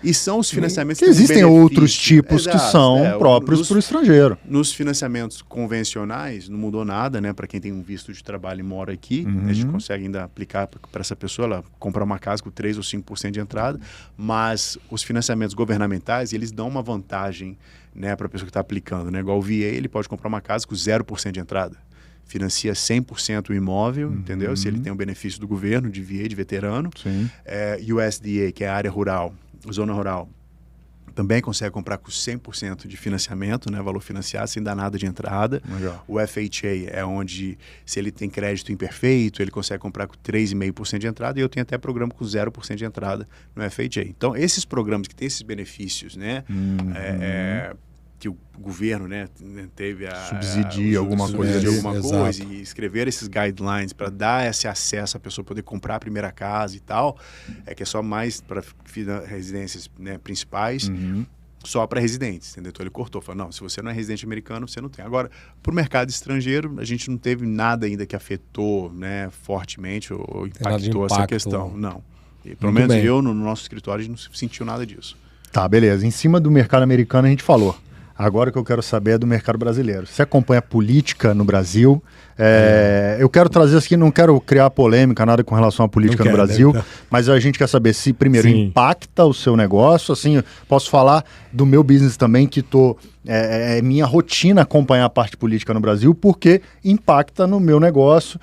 E são os financiamentos que existem outros tipos que são próprios para o estrangeiro. Nos financiamentos convencionais não mudou nada, né? Para quem tem um visto de trabalho e mora aqui, a gente consegue ainda aplicar para essa pessoa, ela comprar uma casa com 3 ou 5% de entrada, mas os financiamentos governamentais, eles dão uma vantagem, né, para a pessoa que está aplicando, né? Igual o VA, ele pode comprar uma casa com 0% de entrada. Financia 100% o imóvel, entendeu? Se ele tem um benefício do governo, de VA, de veterano. USDA, que é a área rural, zona rural, também consegue comprar com 100% de financiamento, né, valor financiado, sem dar nada de entrada. Legal. O FHA é onde, se ele tem crédito imperfeito, ele consegue comprar com 3,5% de entrada, e eu tenho até programa com 0% de entrada no FHA. Então, esses programas que têm esses benefícios, né, que o governo, né, teve subsidia alguma coisa e escrever esses guidelines para dar esse acesso a pessoa poder comprar a primeira casa e tal, que é só mais para residências, né, principais, só para residentes, entendeu? Então ele cortou, falou, não, se você não é residente americano, você não tem. Agora, para o mercado estrangeiro, a gente não teve nada ainda que afetou, né, fortemente ou impactou essa questão, não. E, pelo menos eu, no nosso escritório, a gente não sentiu nada disso. Tá, beleza. Em cima do mercado americano a gente falou. Agora o que eu quero saber é do mercado brasileiro. Você acompanha a política no Brasil? Eu quero trazer aqui, não quero criar polêmica, nada com relação à política no Brasil, mas a gente quer saber se, primeiro, impacta o seu negócio. Assim, posso falar do meu business também, que é minha rotina acompanhar a parte política no Brasil, porque impacta no meu negócio.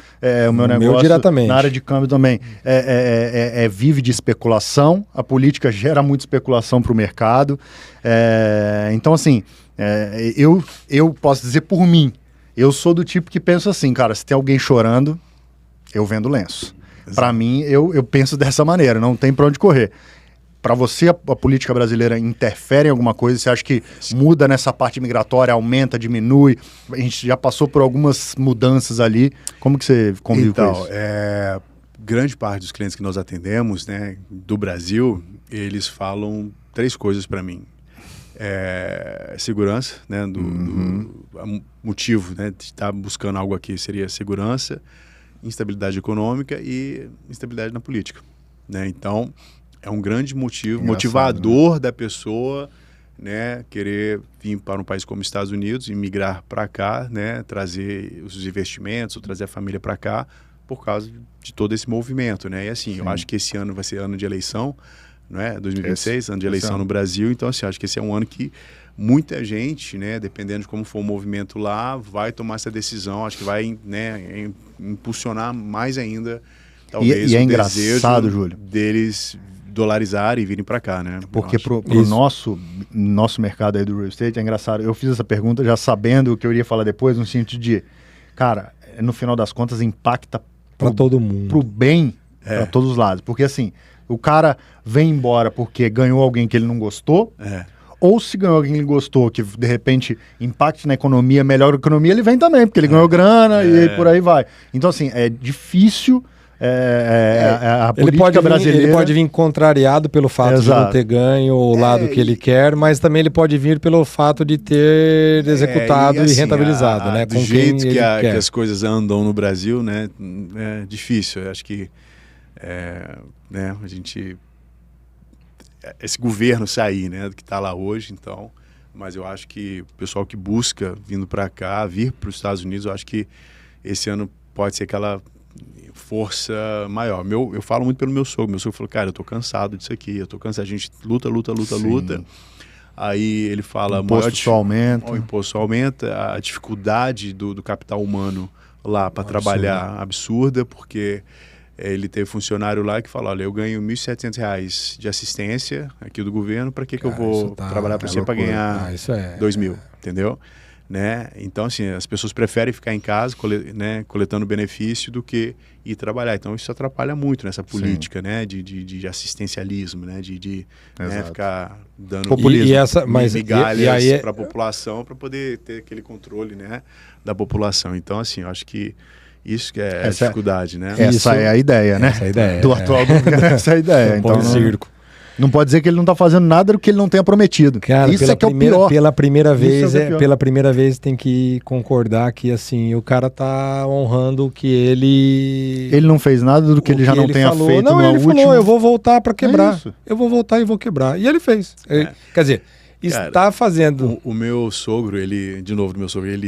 O meu negócio diretamente. Na área de câmbio também vive de especulação. A política gera muita especulação para o mercado. Então, assim, eu posso dizer por mim, eu sou do tipo que penso assim, cara, se tem alguém chorando, eu vendo lenço. Para mim, eu penso dessa maneira, não tem para onde correr. Para você, a política brasileira interfere em alguma coisa? Você acha que muda nessa parte migratória, aumenta, diminui? A gente já passou por algumas mudanças ali. Como que você convive com isso? Grande parte dos clientes que nós atendemos, né, do Brasil, eles falam 3 coisas para mim. segurança, né? Motivo, né, de estar buscando algo aqui seria segurança, instabilidade econômica e instabilidade na política, né? Então, é um grande motivador, né, da pessoa, né, querer vir para um país como os Estados Unidos, imigrar para cá, né, trazer os investimentos, ou trazer a família para cá, por causa de todo esse movimento, né? E assim, eu acho que esse ano vai ser ano de eleição, não é? 2026, ano de eleição no Brasil. Então, assim, acho que esse é um ano que muita gente, né, dependendo de como for o movimento lá, vai tomar essa decisão. Acho que vai, né, impulsionar mais ainda, talvez, e é o engraçado, desejo Júlio, deles dolarizarem e virem para cá, né? Porque pro nosso mercado aí do real estate é engraçado. Eu fiz essa pergunta já sabendo o que eu iria falar depois, no sentido de, cara, no final das contas impacta para todo mundo, pro bem, para todos os lados. Porque assim, o cara vem embora porque ganhou alguém que ele não gostou, ou se ganhou alguém que ele gostou, que de repente impacte na economia, melhora a economia, ele vem também, porque ele ganhou grana e por aí vai. Então assim, é difícil. A política brasileira... Ele pode vir contrariado pelo fato de não ter ganho o lado que ele quer, mas também ele pode vir pelo fato de ter executado e rentabilizado, né? Do jeito que as coisas andam no Brasil, né? É difícil. Eu acho que né, a gente... Esse governo sair, né? Que está lá hoje, então... Mas eu acho que o pessoal que busca vindo para cá, vir para os Estados Unidos, eu acho que esse ano pode ser aquela força maior. Eu falo muito pelo meu sogro. Meu sogro falou, cara, eu tô cansado disso aqui, eu tô cansado. A gente luta. Aí ele fala... O imposto só aumenta. O imposto aumenta, a dificuldade do capital humano lá para trabalhar absurda, porque ele teve funcionário lá que falou, olha, eu ganho R$ 1.700 de assistência aqui do governo, para que eu vou trabalhar para você para ganhar R$2.000, entendeu? Né? Então, assim, as pessoas preferem ficar em casa, né, coletando benefício do que ir trabalhar. Então, isso atrapalha muito nessa política, né, de assistencialismo, né, de né, ficar dando migalhas para a população, para poder ter aquele controle, né, da população. Então, assim, eu acho que isso que é a dificuldade, né? Essa é a ideia, né? Essa é a ideia. Do atual governo, essa é a ideia. Então, circo. Não pode dizer que ele não está fazendo nada do que ele não tenha prometido. Cara, isso que é o pior. Pela primeira vez tem que concordar que assim, o cara tá honrando o que ele... Ele não fez nada do que ele já não tenha feito. Não, ele falou, eu vou voltar para quebrar. Eu vou voltar e vou quebrar. E ele fez. Quer dizer... Está fazendo. O meu sogro, ele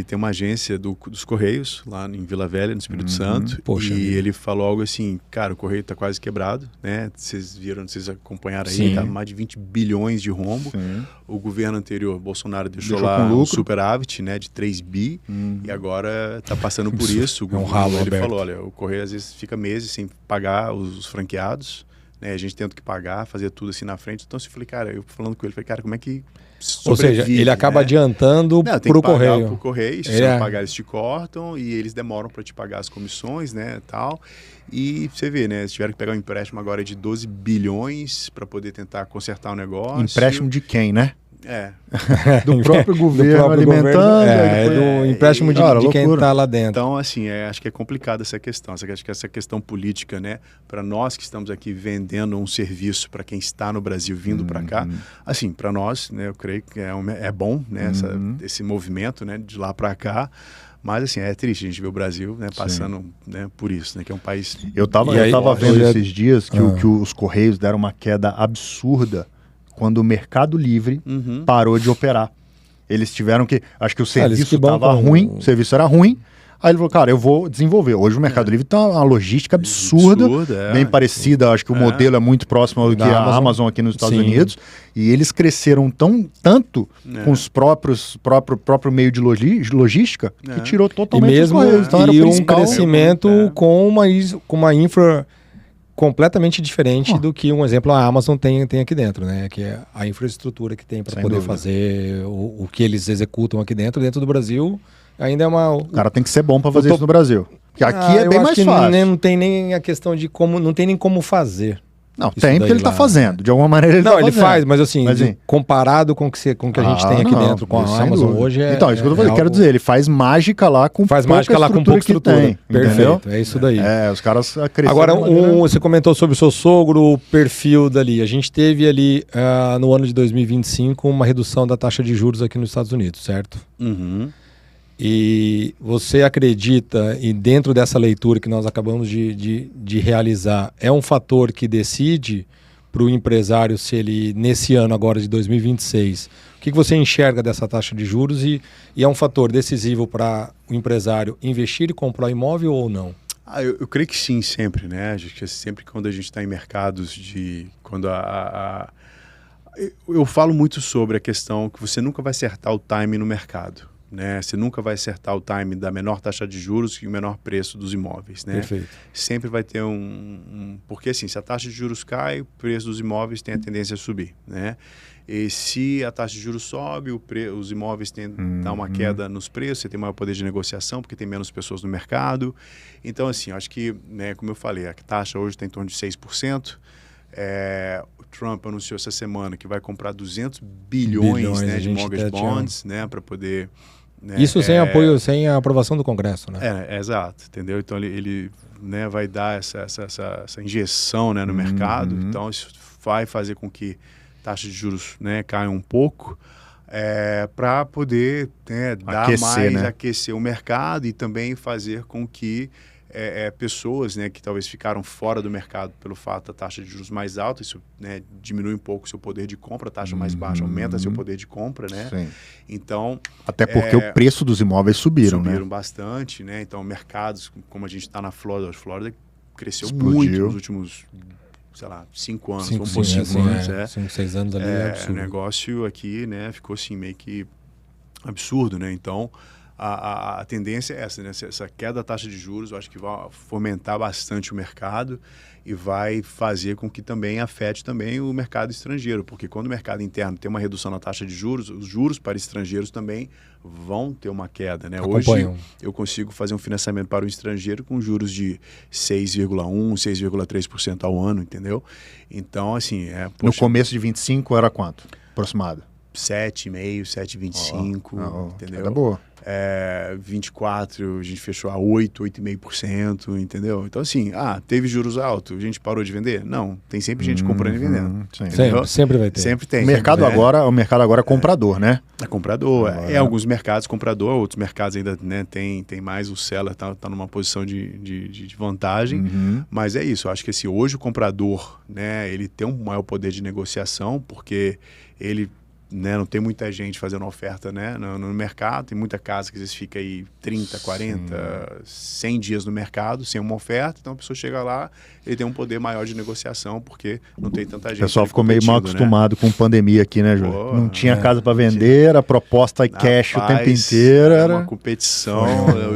tem uma agência dos Correios lá em Vila Velha, no Espírito Santo. Poxa, ele falou algo assim, cara, o Correio está quase quebrado, né? Vocês acompanharam aí, tá mais de 20 bilhões de rombo. Sim. O governo anterior, Bolsonaro, deixou lá um superávit, né, de 3 bi, e agora está passando por isso. É um ralo ele aberto. falou, olha, o Correio às vezes fica meses sem pagar os franqueados, né? A gente tenta que pagar, fazer tudo assim na frente. Então, eu falei, cara, eu falando com ele, falei, cara, como é que sobrevive? Ou seja, ele acaba adiantando pro Correio. Pro Correio, se não pagar, eles te cortam e eles demoram para te pagar as comissões, né, tal. E você vê, né, eles tiveram que pegar um empréstimo agora de 12 bilhões para poder tentar consertar o negócio. Empréstimo de quem, né? Do próprio governo alimentando. Do empréstimo de quem está lá dentro. Então, assim, acho que é complicado essa questão. Acho que essa questão política, né? Para nós que estamos aqui vendendo um serviço para quem está no Brasil vindo para cá, assim, para nós, né? Eu creio que é bom, né? Esse movimento, né? De lá para cá. Mas, assim, é triste a gente ver o Brasil, né, passando, né, por isso, né? Que é um país... Eu tava vendo esses dias que os Correios deram uma queda absurda quando o Mercado Livre parou de operar. Eles tiveram que... Acho que o serviço estava ruim, o serviço era ruim. Aí ele falou, cara, eu vou desenvolver. Hoje o Mercado Livre tem uma logística absurda, bem parecida. Acho que o modelo é muito próximo ao que a Amazon aqui nos Estados Unidos. E eles cresceram tanto com os próprio meio de logística que tirou totalmente os Correios. Então, era um crescimento com uma infra completamente diferente do que, um exemplo, a Amazon tem aqui dentro, né? Que é a infraestrutura que tem para poder fazer o que eles executam aqui dentro do Brasil, ainda é uma... O cara tem que ser bom para fazer isso no Brasil. Porque aqui é bem mais fácil. Não tem nem a questão de como... Não tem nem como fazer. Não, tem porque ele está fazendo. De alguma maneira ele está fazendo. Não, ele faz, mas assim, comparado com o que a gente tem aqui dentro com a Amazon hoje Então, isso que eu falei, quero dizer, ele faz mágica lá com pouca estrutura. Tem, perfeito, entendeu? É isso daí. Os caras cresceram. Agora, você comentou sobre o seu sogro, o perfil dali. A gente teve ali, no ano de 2025, uma redução da taxa de juros aqui nos Estados Unidos, certo? Uhum. E você acredita, e dentro dessa leitura que nós acabamos de realizar, é um fator que decide para o empresário se ele, nesse ano agora de 2026, o que você enxerga dessa taxa de juros e é um fator decisivo para o empresário investir e comprar imóvel ou não? Eu creio que sim, sempre, né? Sempre quando a gente está em mercados eu falo muito sobre a questão que você nunca vai acertar o time no mercado. Né? Você nunca vai acertar o time da menor taxa de juros e o menor preço dos imóveis. Né? Perfeito. Sempre vai ter porque assim, se a taxa de juros cai, o preço dos imóveis tem a tendência a subir. Né? E se a taxa de juros sobe, os imóveis tendem a dar uma queda nos preços, você tem maior poder de negociação porque tem menos pessoas no mercado. Então, assim, eu acho que, né, como eu falei, a taxa hoje está em torno de 6%. O Trump anunciou essa semana que vai comprar 200 bilhões né, de mortgage bonds, né, para poder... Né, isso sem apoio, sem a aprovação do Congresso, né? Exato, entendeu? Então ele né, vai dar essa injeção né, no mercado. Então isso vai fazer com que taxas de juros né, caiam um pouco para poder né, aquecer o mercado e também fazer com que pessoas né, que talvez ficaram fora do mercado pelo fato da taxa de juros mais alta, isso né, diminui um pouco o seu poder de compra, a taxa mais baixa aumenta seu poder de compra, né? Sim. Então... Até porque o preço dos imóveis subiram, né? Bastante, né? Então, mercados, como a gente está na Flórida, cresceu Explodiu muito nos últimos, sei lá, 5 anos. 5, 6 anos ali é absurdo. O negócio aqui, né, ficou assim meio que absurdo, né? Então... A tendência é essa, né? Essa queda da taxa de juros, eu acho que vai fomentar bastante o mercado e vai fazer com que também afete também o mercado estrangeiro, porque quando o mercado interno tem uma redução na taxa de juros, os juros para estrangeiros também vão ter uma queda, né? Hoje eu consigo fazer um financiamento para o estrangeiro com juros de 6,1%, 6,3% ao ano, entendeu? Então, assim... No começo de 25 era quanto? Aproximado? 7,5%, 7,25%, entendeu? Era boa. 24, a gente fechou a 8,5%, entendeu? Então, assim, teve juros altos, a gente parou de vender? Não, tem sempre gente comprando e vendendo. Sempre vai ter. Sempre tem. O mercado agora é comprador, né? É comprador. Em alguns mercados comprador, outros mercados ainda né, tem mais o seller, tá numa posição de vantagem, mas é isso, eu acho que assim, hoje o comprador, né, ele tem um maior poder de negociação, porque ele né, não tem muita gente fazendo oferta né, no mercado, tem muita casa que às vezes fica aí 30, 40, 100 dias no mercado sem uma oferta, então a pessoa chega lá, ele tem um poder maior de negociação porque não tem tanta gente. O pessoal ficou meio mal acostumado com pandemia aqui, né, Júlio? Não tinha casa para vender, a proposta cash o tempo inteiro. Era uma competição,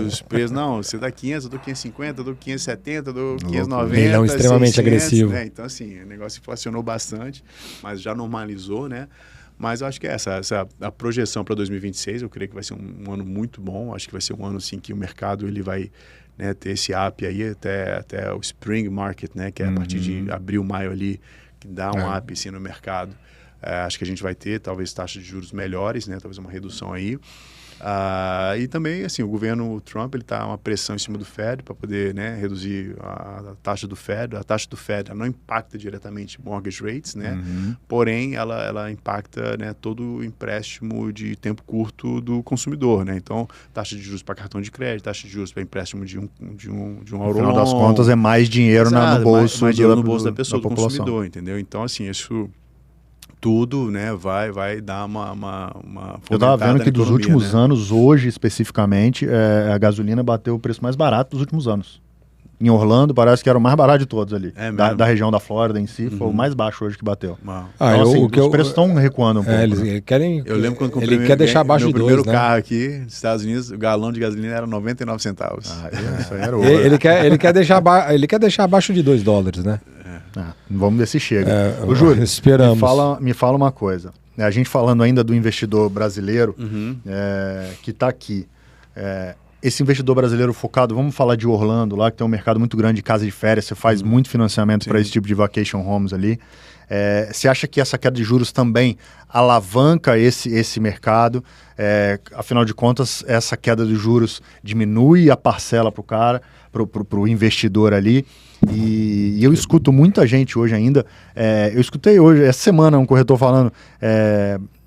os preços, não, você dá 500, eu dou 550, eu dou 570, eu dou 590. Leilão extremamente 600, agressivo. Né? Então assim, o negócio inflacionou bastante, mas já normalizou, né? Mas eu acho que a projeção para 2026, eu creio que vai ser um ano muito bom. Acho que vai ser um ano assim, que o mercado ele vai né, ter esse up aí até o Spring Market, né, que é a partir de abril, maio ali, que dá um up assim, no mercado. Acho que a gente vai ter talvez taxas de juros melhores, né, talvez uma redução aí. E também, assim, o governo Trump ele está uma pressão em cima do Fed para poder né, reduzir a taxa do Fed. A taxa do Fed ela não impacta diretamente mortgage rates, né? Porém, ela impacta né, todo o empréstimo de tempo curto do consumidor, né? Então, taxa de juros para cartão de crédito, taxa de juros para empréstimo de um No final das contas, é mais dinheiro no bolso, mais dinheiro no bolso da pessoa, do consumidor, entendeu? Então, assim, isso... tudo né, vai dar uma Eu estava vendo que dos últimos anos, hoje especificamente, a gasolina bateu o preço mais barato dos últimos anos. Em Orlando, parece que era o mais barato de todos ali. Da região da Flórida em si, foi o mais baixo hoje que bateu. Então, assim, os preços estão recuando um pouco. Eles querem, eu lembro quando comprei ele quer deixar abaixo de 2, meu primeiro carro aqui, nos Estados Unidos, o galão de gasolina era 99 centavos. Isso aí era ouro. Ele quer deixar abaixo de $2, né? Vamos ver se chega. Ô, Júlio, esperamos. Me fala uma coisa. A gente falando ainda do investidor brasileiro que está aqui. esse investidor brasileiro focado, vamos falar de Orlando lá, que tem um mercado muito grande de casa de férias, você faz muito financiamento para esse tipo de vacation homes ali. Você acha que essa queda de juros também alavanca esse mercado? Afinal de contas, essa queda de juros diminui a parcela para o cara, para o investidor ali. E eu escuto muita gente hoje ainda. Eu escutei hoje, essa semana, um corretor falando...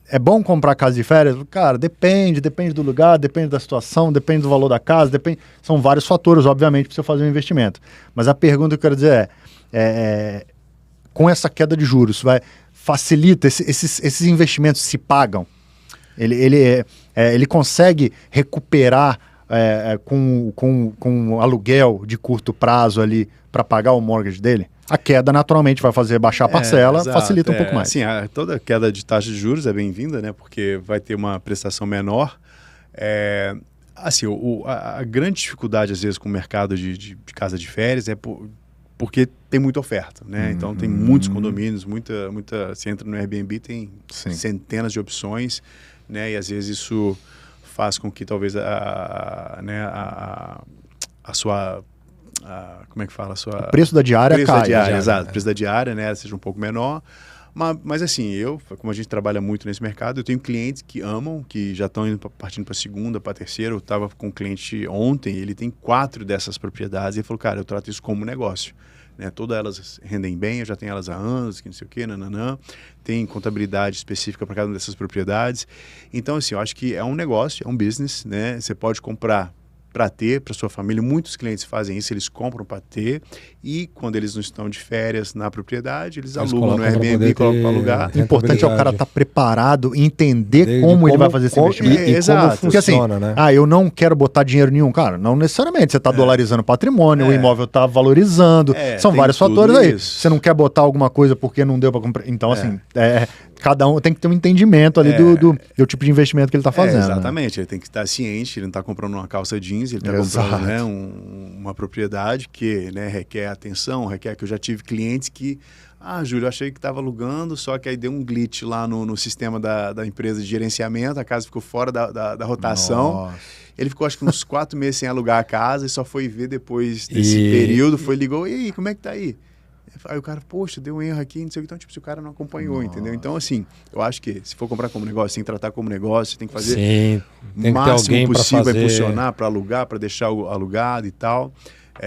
É bom comprar casa de férias? Cara, depende do lugar, depende da situação, depende do valor da casa, são vários fatores, obviamente, para você fazer um investimento. Mas a pergunta que eu quero dizer com essa queda de juros, facilita, esses investimentos se pagam? Ele consegue recuperar com aluguel de curto prazo ali para pagar o mortgage dele? A queda naturalmente vai fazer baixar a parcela, facilita um pouco mais. Assim, toda queda de taxa de juros é bem-vinda, né? Porque vai ter uma prestação menor. Assim, a grande dificuldade, às vezes, com o mercado de casa de férias porque tem muita oferta, né? Então, tem muitos condomínios, você entra no Airbnb, tem centenas de opções, né? E, às vezes, isso faz com que, talvez, a sua... como é que fala? O preço da diária caia. Exato. O preço da diária, né, seja um pouco menor. Mas assim, como a gente trabalha muito nesse mercado, eu tenho clientes que amam, que já estão partindo para a segunda, para a terceira. Eu estava com um cliente ontem, ele tem 4 dessas propriedades. E ele falou, cara, eu trato isso como negócio. Né? Todas elas rendem bem, eu já tenho elas há anos, que não sei o quê, nananã. Tem contabilidade específica para cada uma dessas propriedades. Então, assim, eu acho que é um negócio, é um business, né? Você pode comprar para ter, para sua família. Muitos clientes fazem isso, eles compram para ter, e quando eles não estão de férias na propriedade, eles alugam no Airbnb, colocam para alugar. O importante é o cara estar preparado, entender como ele vai fazer esse investimento. Exato. Porque assim, né? Eu não quero botar dinheiro nenhum. Cara, não necessariamente. Você está dolarizando o patrimônio, o imóvel está valorizando, são vários fatores aí. Isso. Você não quer botar alguma coisa porque não deu para comprar. Então, assim, cada um tem que ter um entendimento ali do tipo de investimento que ele está fazendo. Exatamente, ele tem que estar ciente, ele não está comprando uma calça jeans, ele está comprando, né, uma propriedade que, né, requer atenção, requer que eu já tive clientes que, Júlio, eu achei que estava alugando, só que aí deu um glitch lá no sistema da empresa de gerenciamento, a casa ficou fora da rotação. Nossa. Ele ficou, acho que uns 4 meses sem alugar a casa e só foi ver depois desse período, ligou, e aí, como é que tá aí? Aí o cara, poxa, deu um erro aqui, não sei o que. Então, tipo, se o cara não acompanhou, entendeu? Então, assim, eu acho que se for comprar como negócio, tem que tratar como negócio, tem que fazer o máximo possível para impulsionar, para alugar, para deixar alugado e tal.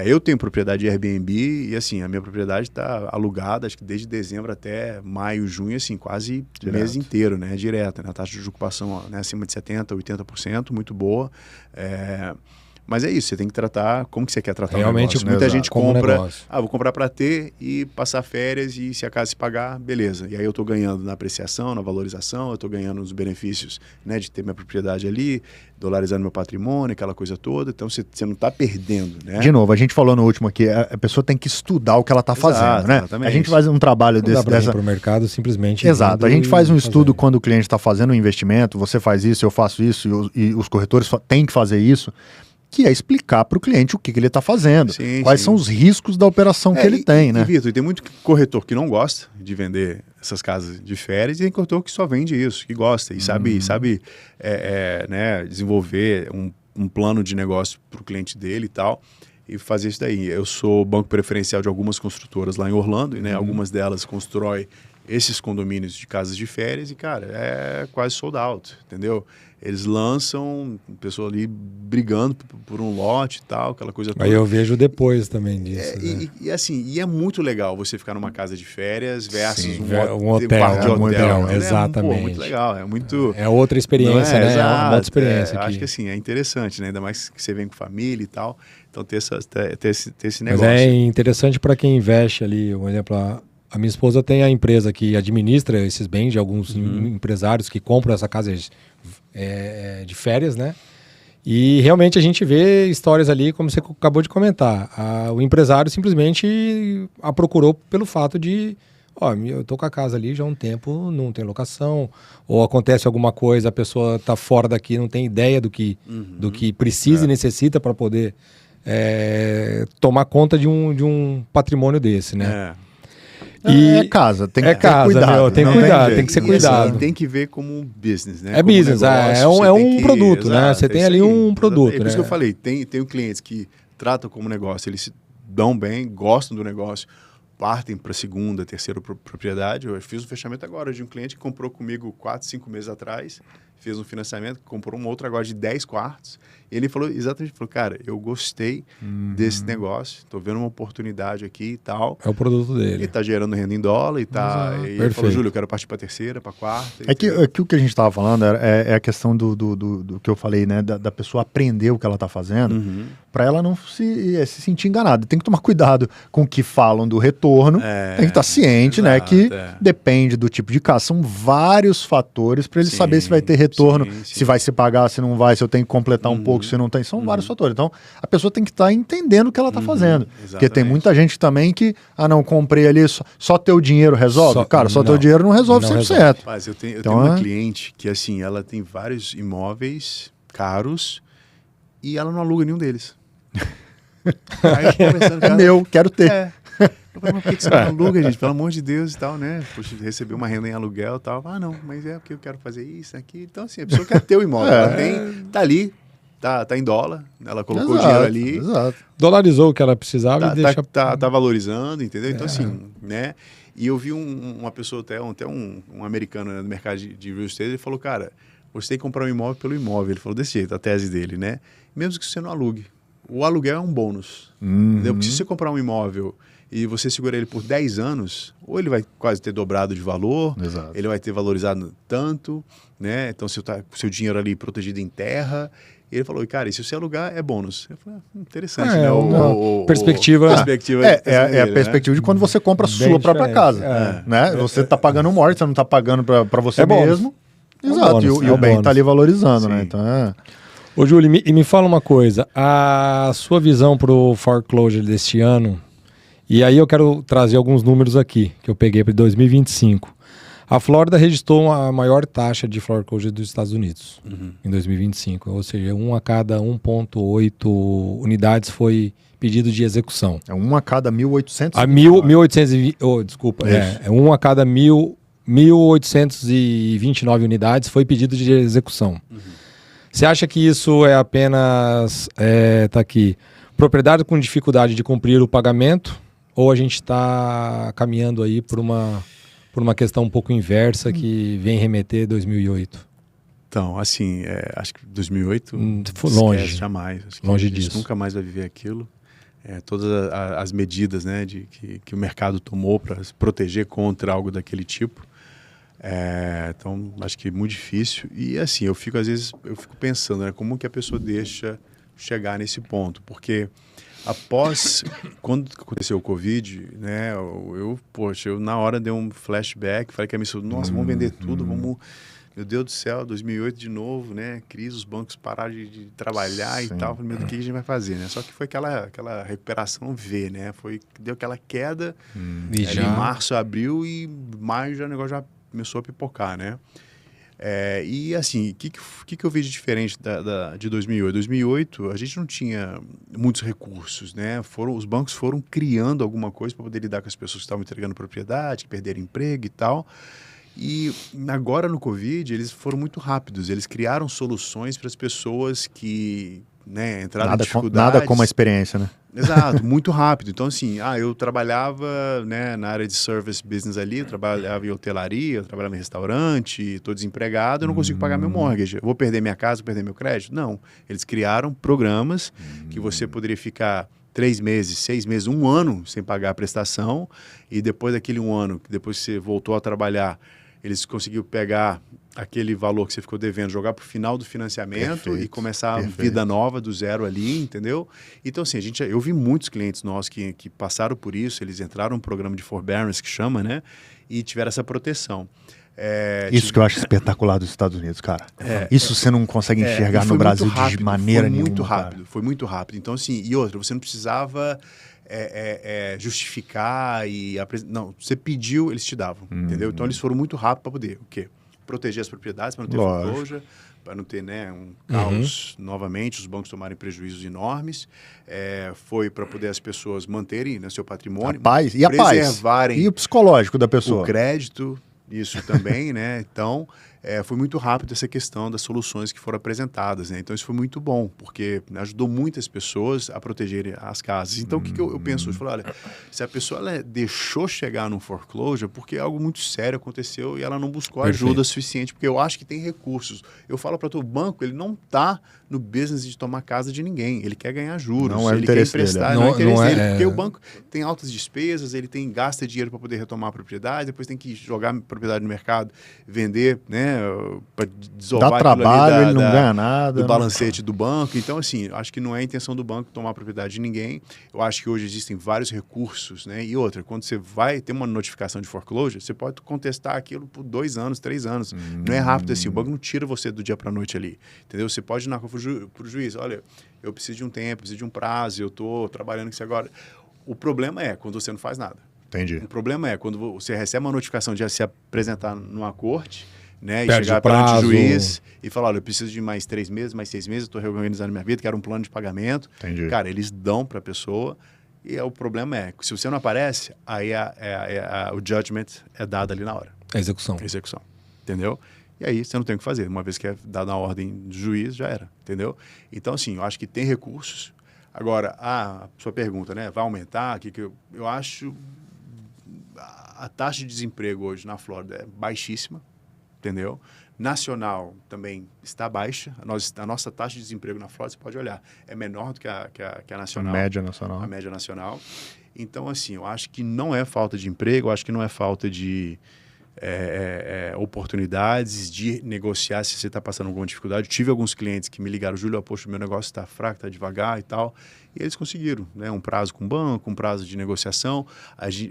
Eu tenho propriedade de Airbnb e, assim, a minha propriedade está alugada, acho que desde dezembro até maio, junho, assim, quase o mês inteiro, né? Direto, né? A taxa de ocupação, né, acima de 70%, 80%, muito boa. Mas é isso, você tem que tratar como que você quer tratar realmente o negócio. Muita gente compra, vou comprar para ter e passar férias e se a casa se pagar, beleza. E aí eu estou ganhando na apreciação, na valorização, eu estou ganhando nos benefícios, né, de ter minha propriedade ali, dolarizando meu patrimônio, aquela coisa toda. Então você não está perdendo, né? De novo, a gente falou no último aqui, a pessoa tem que estudar o que ela está fazendo, né? Exatamente. A gente faz um trabalho não dá pra ir pro mercado simplesmente. Exato, a gente faz um estudo quando o cliente está fazendo um investimento, você faz isso, eu faço isso, e os corretores têm que fazer isso, que é explicar para o cliente o que ele está fazendo, quais são os riscos da operação que ele tem, né? Vitor, tem muito corretor que não gosta de vender essas casas de férias e tem corretor que só vende isso, que gosta e sabe né, desenvolver um plano de negócio para o cliente dele e tal, e fazer isso daí. Eu sou banco preferencial de algumas construtoras lá em Orlando, e, né, algumas delas constroem esses condomínios de casas de férias e, cara, é quase sold out, entendeu? Eles lançam, pessoa ali brigando por um lote e tal, aquela coisa toda. Aí eu vejo depois também disso. E assim, é muito legal você ficar numa casa de férias versus um quarto de hotel. Exatamente. É muito legal, é muito... É outra experiência, né? Exato, é uma outra experiência. Acho que assim, é interessante, né? Ainda mais que você vem com família e tal. Então ter esse negócio. Mas é interessante para quem investe ali, por exemplo, a minha esposa tem a empresa que administra esses bens de alguns empresários que compram essa casa de férias, né? E realmente a gente vê histórias ali, como você acabou de comentar. O empresário simplesmente a procurou pelo fato de, eu tô com a casa ali já há um tempo, não tem locação, ou acontece alguma coisa, a pessoa tá fora daqui, não tem ideia do que precisa e necessita para poder tomar conta de um patrimônio desse, né? É casa, tem que ter cuidado. Meu, tem que cuidar, tem que ser cuidado. Assim, tem que ver como um business, né? É como business, negócio, é um produto, né? Você tem ali um produto, É por né? isso que eu falei, tenho clientes que tratam como negócio, eles se dão bem, gostam do negócio, partem para a segunda, terceira propriedade. Eu fiz um fechamento agora de um cliente que comprou comigo 4, 5 meses atrás, fez um financiamento, comprou um outro agora de 10 quartos. E ele falou exatamente, cara, eu gostei desse negócio, estou vendo uma oportunidade aqui e tal. É o produto dele. Ele está gerando renda em dólar e tá. E ele falou, Júlio, eu quero partir para a terceira, para a quarta. É que o que a gente estava falando é a questão do que eu falei, né? Da pessoa aprender o que ela está fazendo, para ela não se sentir enganada. Tem que tomar cuidado com o que falam do retorno. Tem que estar ciente, né? Que depende do tipo de casa. São vários fatores para ele saber se vai ter retorno, se vai se pagar, se não vai, se eu tenho que completar um pouco, se não tem. São vários fatores. Então, a pessoa tem que estar entendendo o que ela está fazendo. Porque tem muita gente também que, não, comprei ali, só teu dinheiro resolve? Só teu dinheiro não resolve 100%. Rapaz, eu tenho uma cliente que, assim, ela tem vários imóveis caros e ela não aluga nenhum deles. Aí, conversando com ela, meu, quero ter. Eu falei, mas por que você não aluga, gente? Pelo amor de Deus e tal, né? Puxa, receber uma renda em aluguel e tal. Não, mas é porque eu quero fazer isso, aqui. Então, assim, a pessoa quer ter o imóvel. Ela tá ali, tá em dólar, ela colocou o dinheiro ali. Exato. Dolarizou o que ela precisava e deixa... Tá valorizando, entendeu? Então, assim, né? E eu vi uma pessoa, até um americano, né, no mercado de real estate, ele falou, cara, você tem que comprar um imóvel pelo imóvel. Ele falou desse jeito, a tese dele, né? Mesmo que você não alugue. O aluguel é um bônus. Entendeu? Porque se você comprar um imóvel e você segura ele por 10 anos, ou ele vai quase ter dobrado de valor, ele vai ter valorizado tanto, né? Então, seu dinheiro ali protegido em terra. E ele falou, cara, e se você alugar, é bônus. Eu falei, interessante, né? Perspectiva. É a perspectiva de quando você compra a sua própria casa. Né? Você está pagando um mortgage, você não está pagando para você mesmo. Exato, e o bem está ali valorizando, né? Então, Ô, Júlio, me fala uma coisa. A sua visão para o foreclosure deste ano, e aí eu quero trazer alguns números aqui, que eu peguei para 2025. A Flórida registrou a maior taxa de foreclosure dos Estados Unidos em 2025, ou seja, 1 a cada 1,8 unidades foi pedido de execução. É 1 a cada 1.800? A 1.820, desculpa, é 1 a cada 1.829 unidades foi pedido de execução. Você acha que isso é apenas, tá aqui, propriedade com dificuldade de cumprir o pagamento, ou a gente está caminhando aí por uma questão um pouco inversa que vem remeter 2008? Então, assim, acho que 2008 foi longe, jamais. Acho que longe disso. Nunca mais vai viver aquilo. Todas as medidas, né, que o mercado tomou para se proteger contra algo daquele tipo. Então, acho que é muito difícil. E assim, às vezes eu fico pensando, né, como que a pessoa deixa chegar nesse ponto, porque quando aconteceu o Covid, né, eu na hora dei um flashback, falei que a minha nossa, vamos vender tudo, meu Deus do céu, 2008 de novo, né, crise, os bancos pararam de trabalhar e tal, falei, meu Deus, o que a gente vai fazer, né? Só que foi aquela recuperação V, né, deu aquela queda, em março, abril e maio já o negócio já começou a pipocar, né? E assim, o que eu vejo diferente de 2008? 2008, a gente não tinha muitos recursos, né? Os bancos foram criando alguma coisa para poder lidar com as pessoas que estavam entregando propriedade, que perderam emprego e tal. E agora no Covid, eles foram muito rápidos. Eles criaram soluções para as pessoas que, né, entraram em dificuldades. Nada como a experiência, né? Exato, muito rápido. Então, assim, eu trabalhava, né, na área de service business ali, eu trabalhava em hotelaria, eu trabalhava em restaurante, estou desempregado, eu não consigo pagar meu mortgage. Eu vou perder minha casa, vou perder meu crédito? Não. Eles criaram programas que você poderia ficar 3 meses, 6 meses, 1 ano sem pagar a prestação, e depois daquele 1 ano, depois que você voltou a trabalhar, eles conseguiram pegar aquele valor que você ficou devendo, jogar para o final do financiamento e começar a vida nova do zero ali, entendeu? Então, assim, eu vi muitos clientes nossos que passaram por isso, eles entraram num programa de forbearance, que chama, né? E tiveram essa proteção. Isso que eu acho espetacular dos Estados Unidos, cara. Isso você não consegue enxergar no Brasil de maneira nenhuma. Foi muito rápido. Então, assim, e outra, você não precisava justificar não, você pediu, eles te davam, entendeu? Então, eles foram muito rápidos para poder, o quê? Proteger as propriedades, para não ter foreclosure, não ter, né, um caos novamente, os bancos tomarem prejuízos enormes. Foi para poder as pessoas manterem, né, seu patrimônio, E a paz? preservarem E o psicológico da pessoa? o crédito, isso também, né? Então, foi muito rápido essa questão das soluções que foram apresentadas, né? Então, isso foi muito bom, porque ajudou muitas pessoas a protegerem as casas. Então, o que eu penso? Eu falo, olha, se a pessoa ela deixou chegar no foreclosure, porque algo muito sério aconteceu e ela não buscou ajuda suficiente, porque eu acho que tem recursos. Eu falo para o banco, ele não está no business de tomar casa de ninguém. Ele quer ganhar juros, não é ele quer emprestar, dele. Não é interesse dele, porque o banco tem altas despesas, ele gasta dinheiro para poder retomar a propriedade, depois tem que jogar a propriedade no mercado, vender, né, para desovar dá trabalho, ele não ganha nada. Do balancete do banco. Então, assim, acho que não é a intenção do banco tomar a propriedade de ninguém. Eu acho que hoje existem vários recursos, né? E outra, quando você vai ter uma notificação de foreclosure, você pode contestar aquilo por 2 anos, 3 anos. Não é rápido assim, o banco não tira você do dia para a noite ali, entendeu? Você pode ir para o juiz, olha, eu preciso de um tempo, preciso de um prazo, eu estou trabalhando com isso agora. O problema é quando você não faz nada. Entendi. O problema é quando você recebe uma notificação de se apresentar numa corte, né, e perde chegar o prazo, perante o juiz e falar, olha, eu preciso de mais 3 meses, mais 6 meses, estou reorganizando minha vida, quero um plano de pagamento. Entendi. Cara, eles dão para a pessoa e o problema é, se você não aparece, aí o judgment é dado ali na hora. Execução. Entendeu? E aí você não tem o que fazer. Uma vez que é dada a ordem do juiz, já era, entendeu? Então, assim, eu acho que tem recursos. Agora, a sua pergunta, né? Vai aumentar? Eu acho a taxa de desemprego hoje na Flórida é baixíssima, entendeu? Nacional também está baixa. A nossa taxa de desemprego na Flórida, você pode olhar, é menor do que a nacional. A média nacional. A média nacional. Então, assim, eu acho que não é falta de emprego, eu acho que não é falta de oportunidades de negociar se você está passando alguma dificuldade. Eu tive alguns clientes que me ligaram, Júlio, poxa, o meu negócio está fraco, está devagar e tal. E eles conseguiram, né? Um prazo com o banco, um prazo de negociação.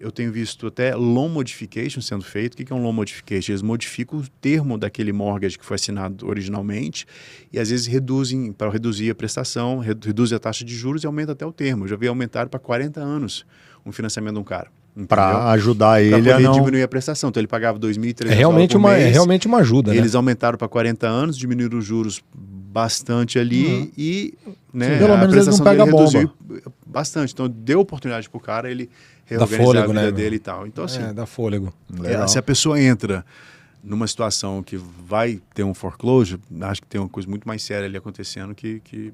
Eu tenho visto até loan modification sendo feito. O que é um loan modification? Eles modificam o termo daquele mortgage que foi assinado originalmente e às vezes reduzem, para reduzir a prestação, reduzem a taxa de juros e aumenta até o termo. Eu já vi aumentar para 40 anos um financiamento de um cara. Para ajudar ele pra poder a não... diminuir a prestação. Então ele pagava R$2.300 É realmente uma ajuda, eles né? aumentaram para 40 anos, diminuíram os juros bastante ali e né, pelo menos a prestação ele não pega dele reduziu bomba. Bastante. Então deu oportunidade para o cara ele reorganizar fôlego, a vida né, dele e tal. Então assim, dá fôlego. se a pessoa entra numa situação que vai ter um foreclosure, acho que tem uma coisa muito mais séria ali acontecendo que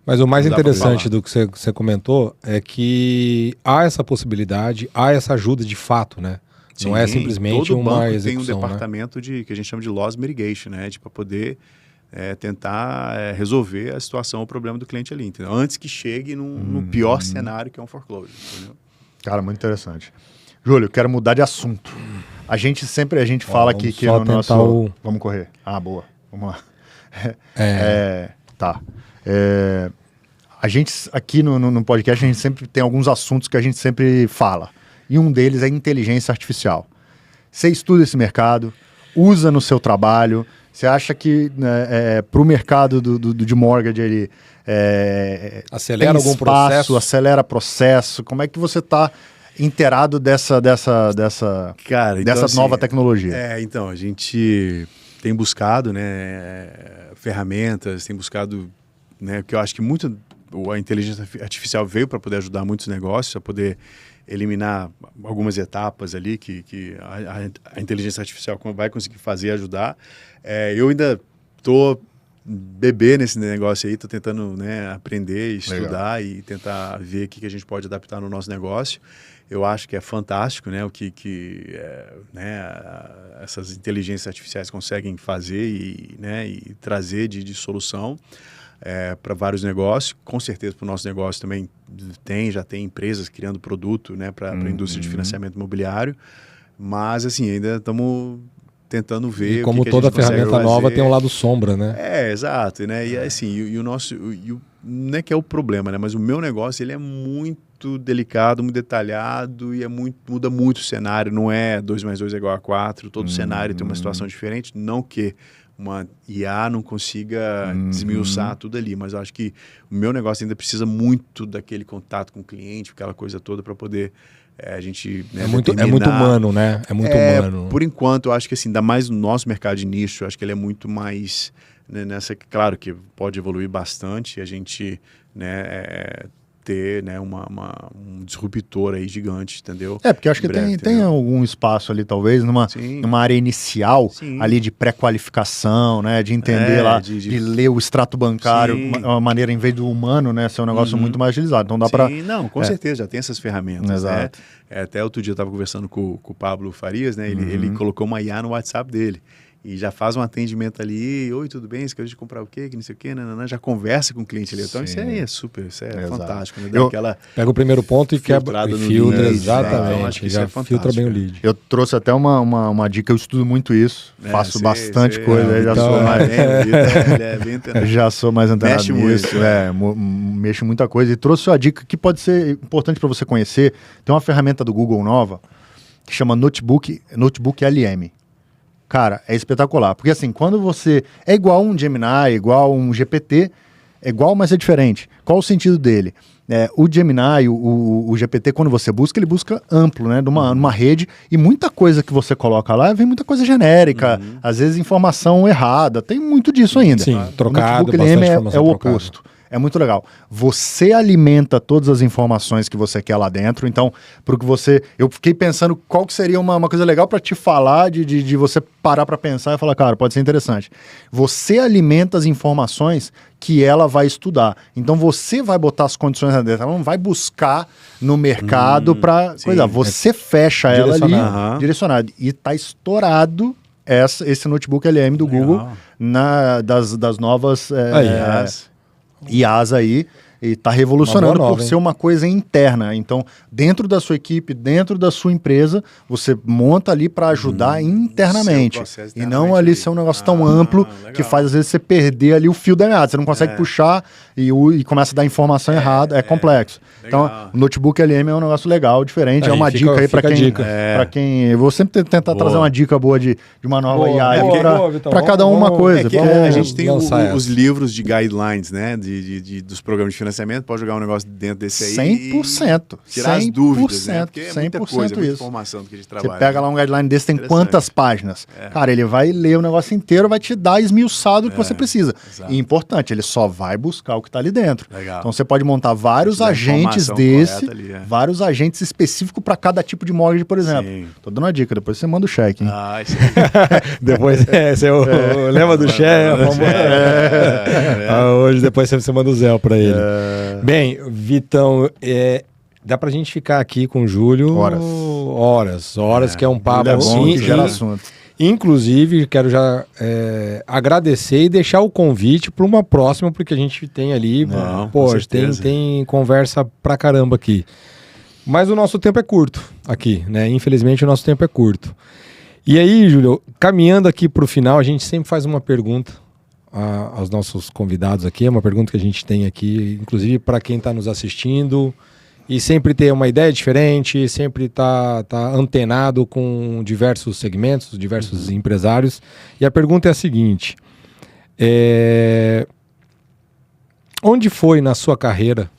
Mas o mais Não dá pra interessante falar. do que você comentou é que há essa possibilidade, há essa ajuda de fato, né? Não é Sim, simplesmente todo uma banco execução, tem um né? departamento que a gente chama de loss mitigation, né? Para poder tentar resolver a situação, o problema do cliente ali, entendeu? Antes que chegue no pior cenário que é um foreclosure, entendeu? Cara, muito interessante. Júlio, quero mudar de assunto. A gente fala vamos que só no tentar nosso... Vamos correr. Ah, boa. Vamos lá. Tá. A gente, aqui no podcast, a gente sempre tem alguns assuntos que a gente sempre fala. E um deles é inteligência artificial. Você estuda esse mercado, usa no seu trabalho. Você acha que para o mercado de mortgage ele Acelera tem algum espaço, processo? acelera processo? Como é que você está inteirado dessa Cara, então, assim, nova tecnologia? Então, a gente tem buscado, né, ferramentas, tem buscado, né, porque eu acho que muito a inteligência artificial veio para poder ajudar muitos negócios, a poder eliminar algumas etapas ali que a inteligência artificial vai conseguir fazer e ajudar. Eu ainda estou bebê nesse negócio aí, estou tentando, né, aprender, estudar e tentar ver o que a gente pode adaptar no nosso negócio. Eu acho que é fantástico, né, o que essas inteligências artificiais conseguem fazer e trazer de solução para vários negócios. Com certeza para o nosso negócio também já tem empresas criando produto, né, para a indústria de financiamento imobiliário, mas assim, ainda estamos tentando ver E como o que toda a gente consegue ferramenta nova fazer. tem um lado sombra, né? Exato, né? E assim, o nosso, não é que é o problema, né? Mas o meu negócio, ele é muito delicado, muito detalhado e muda muito o cenário. Não é 2 mais 2 é igual a 4, todo cenário tem uma situação diferente. Não que uma IA não consiga desmiuçar tudo ali, mas eu acho que o meu negócio ainda precisa muito daquele contato com o cliente, aquela coisa toda para poder a gente... Né, É muito humano, né? É muito humano. Por enquanto, eu acho que assim, ainda mais no nosso mercado de nicho, eu acho que ele é muito mais né, claro que pode evoluir bastante e a gente, né, ter, né, um disruptor aí gigante, entendeu? Porque acho que tem algum espaço ali, talvez, numa área inicial, ali de pré-qualificação, né, de entender de ler o extrato bancário, uma maneira, em vez do humano, né, ser um negócio muito mais agilizado. Então dá para... Não, com certeza, já tem essas ferramentas. Exato. Né? Até outro dia eu estava conversando com o Pablo Farias, né, ele colocou uma IA no WhatsApp dele. E já faz um atendimento ali, oi, tudo bem, você quer de comprar o quê, que não sei o quê, já conversa com o cliente ali. Então isso aí é super, fantástico. Né? Pega o primeiro ponto e quebra, e filtra, lead, exatamente, então, acho que já isso é filtra bem o lead. Eu trouxe até uma dica, eu estudo muito isso, faço bastante coisa, já sou mais... já sou mais antenado Mexe nisso, muito, mexo muita coisa. E trouxe uma dica que pode ser importante para você conhecer. Tem uma ferramenta do Google nova, que chama Notebook LM. Cara, é espetacular, porque assim, quando você... É igual um Gemini, igual um GPT, é igual, mas é diferente. Qual o sentido dele? O Gemini, o GPT, quando você busca, ele busca amplo, né, numa rede, e muita coisa que você coloca lá, vem muita coisa genérica, às vezes informação errada, tem muito disso ainda. Sim, trocado, o bastante é o oposto. É muito legal. Você alimenta todas as informações que você quer lá dentro. Então, porque eu fiquei pensando qual que seria uma coisa legal para te falar, de você parar para pensar e falar, cara, pode ser interessante. Você alimenta as informações que ela vai estudar. Então, você vai botar as condições lá dentro. Ela não vai buscar no mercado para coisa. Você fecha ela ali, direcionado. E tá estourado esse notebook LM do Google das novas... IaaS aí, e tá revolucionando por ser uma coisa interna. Então, dentro da sua equipe, dentro da sua empresa, você monta ali para ajudar internamente. E não ali ser um negócio tão amplo que faz, às vezes, você perder ali o fio da meada. Você não consegue puxar e começa a dar informação errada. É complexo. Então, o Notebook LM é um negócio legal, diferente. É uma dica aí para quem... Eu vou sempre tentar trazer uma dica boa de uma nova IA para cada uma coisa. A gente tem os livros de guidelines, né? Dos programas de financiamento, pode jogar um negócio dentro desse aí 100%. Tirar as dúvidas, né? Porque é muita 100% coisa, muita isso. informação que a gente trabalha. Você pega lá um guideline desse, tem quantas páginas? Cara, ele vai ler o negócio inteiro, vai te dar esmiuçado o que você precisa. Exato. E importante, ele só vai buscar o que está ali dentro. Legal. Então você pode montar vários agentes vários agentes específicos para cada tipo de mortgage, por exemplo. Sim. Tô dando uma dica, depois você manda o cheque, hein? Isso aí. Depois você lembra do cheque? Hoje depois você manda o Zé para ele. Bem, Vitão, dá pra gente ficar aqui com o Júlio horas, que é um papo assim, que gera assunto. Inclusive, quero já agradecer e deixar o convite para uma próxima, porque a gente tem ali, tem conversa pra caramba aqui. Mas o nosso tempo é curto aqui, né? Infelizmente o nosso tempo é curto. E aí, Júlio, caminhando aqui pro final, a gente sempre faz uma pergunta aos nossos convidados aqui, é uma pergunta que a gente tem aqui, inclusive para quem está nos assistindo, e sempre ter uma ideia diferente, sempre tá antenado com diversos segmentos, diversos empresários. E a pergunta é a seguinte, onde foi na sua carreira,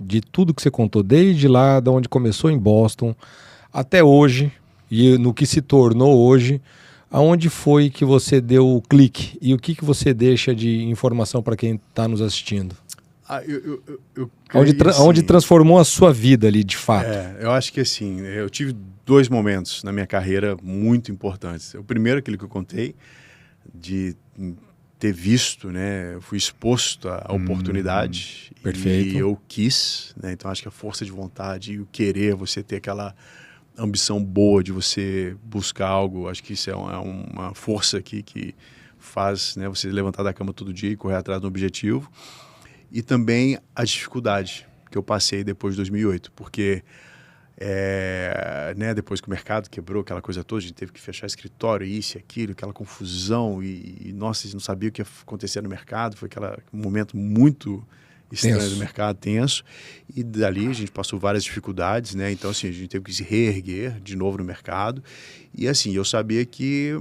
de tudo que você contou, desde lá, de onde começou em Boston, até hoje, e no que se tornou hoje, aonde foi que você deu o clique? E o que você deixa de informação para quem está nos assistindo? Onde transformou a sua vida ali, de fato? Eu acho que assim, eu tive 2 momentos na minha carreira muito importantes. O primeiro, aquele que eu contei, de ter visto, né? Eu fui exposto à oportunidade. Perfeito. E eu quis, né? Então acho que a força de vontade e o querer, você ter aquela ambição boa de você buscar algo, acho que isso é uma força que faz, né, você levantar da cama todo dia e correr atrás do objetivo. E também a dificuldade que eu passei depois de 2008, porque né, depois que o mercado quebrou, aquela coisa toda, a gente teve que fechar escritório, isso e aquilo, aquela confusão, e nossa, a gente não sabia o que ia acontecer no mercado, foi um momento muito estranho do mercado, tenso, e dali a gente passou várias dificuldades, né? Então assim, a gente teve que se reerguer de novo no mercado, e assim, eu sabia que,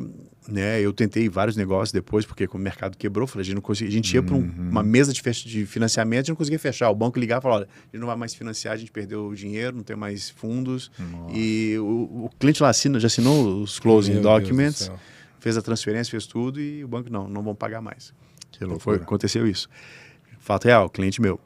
né, eu tentei vários negócios depois, porque quando o mercado quebrou, falei, a gente ia para uma mesa de financiamento, a gente não conseguia fechar, o banco ligava e falava, olha, a gente não vai mais financiar, a gente perdeu o dinheiro, não tem mais fundos, e o cliente lá já assinou os closing documents, fez a transferência, fez tudo, e o banco não vão pagar mais. Aconteceu isso. Fato real, cliente meu.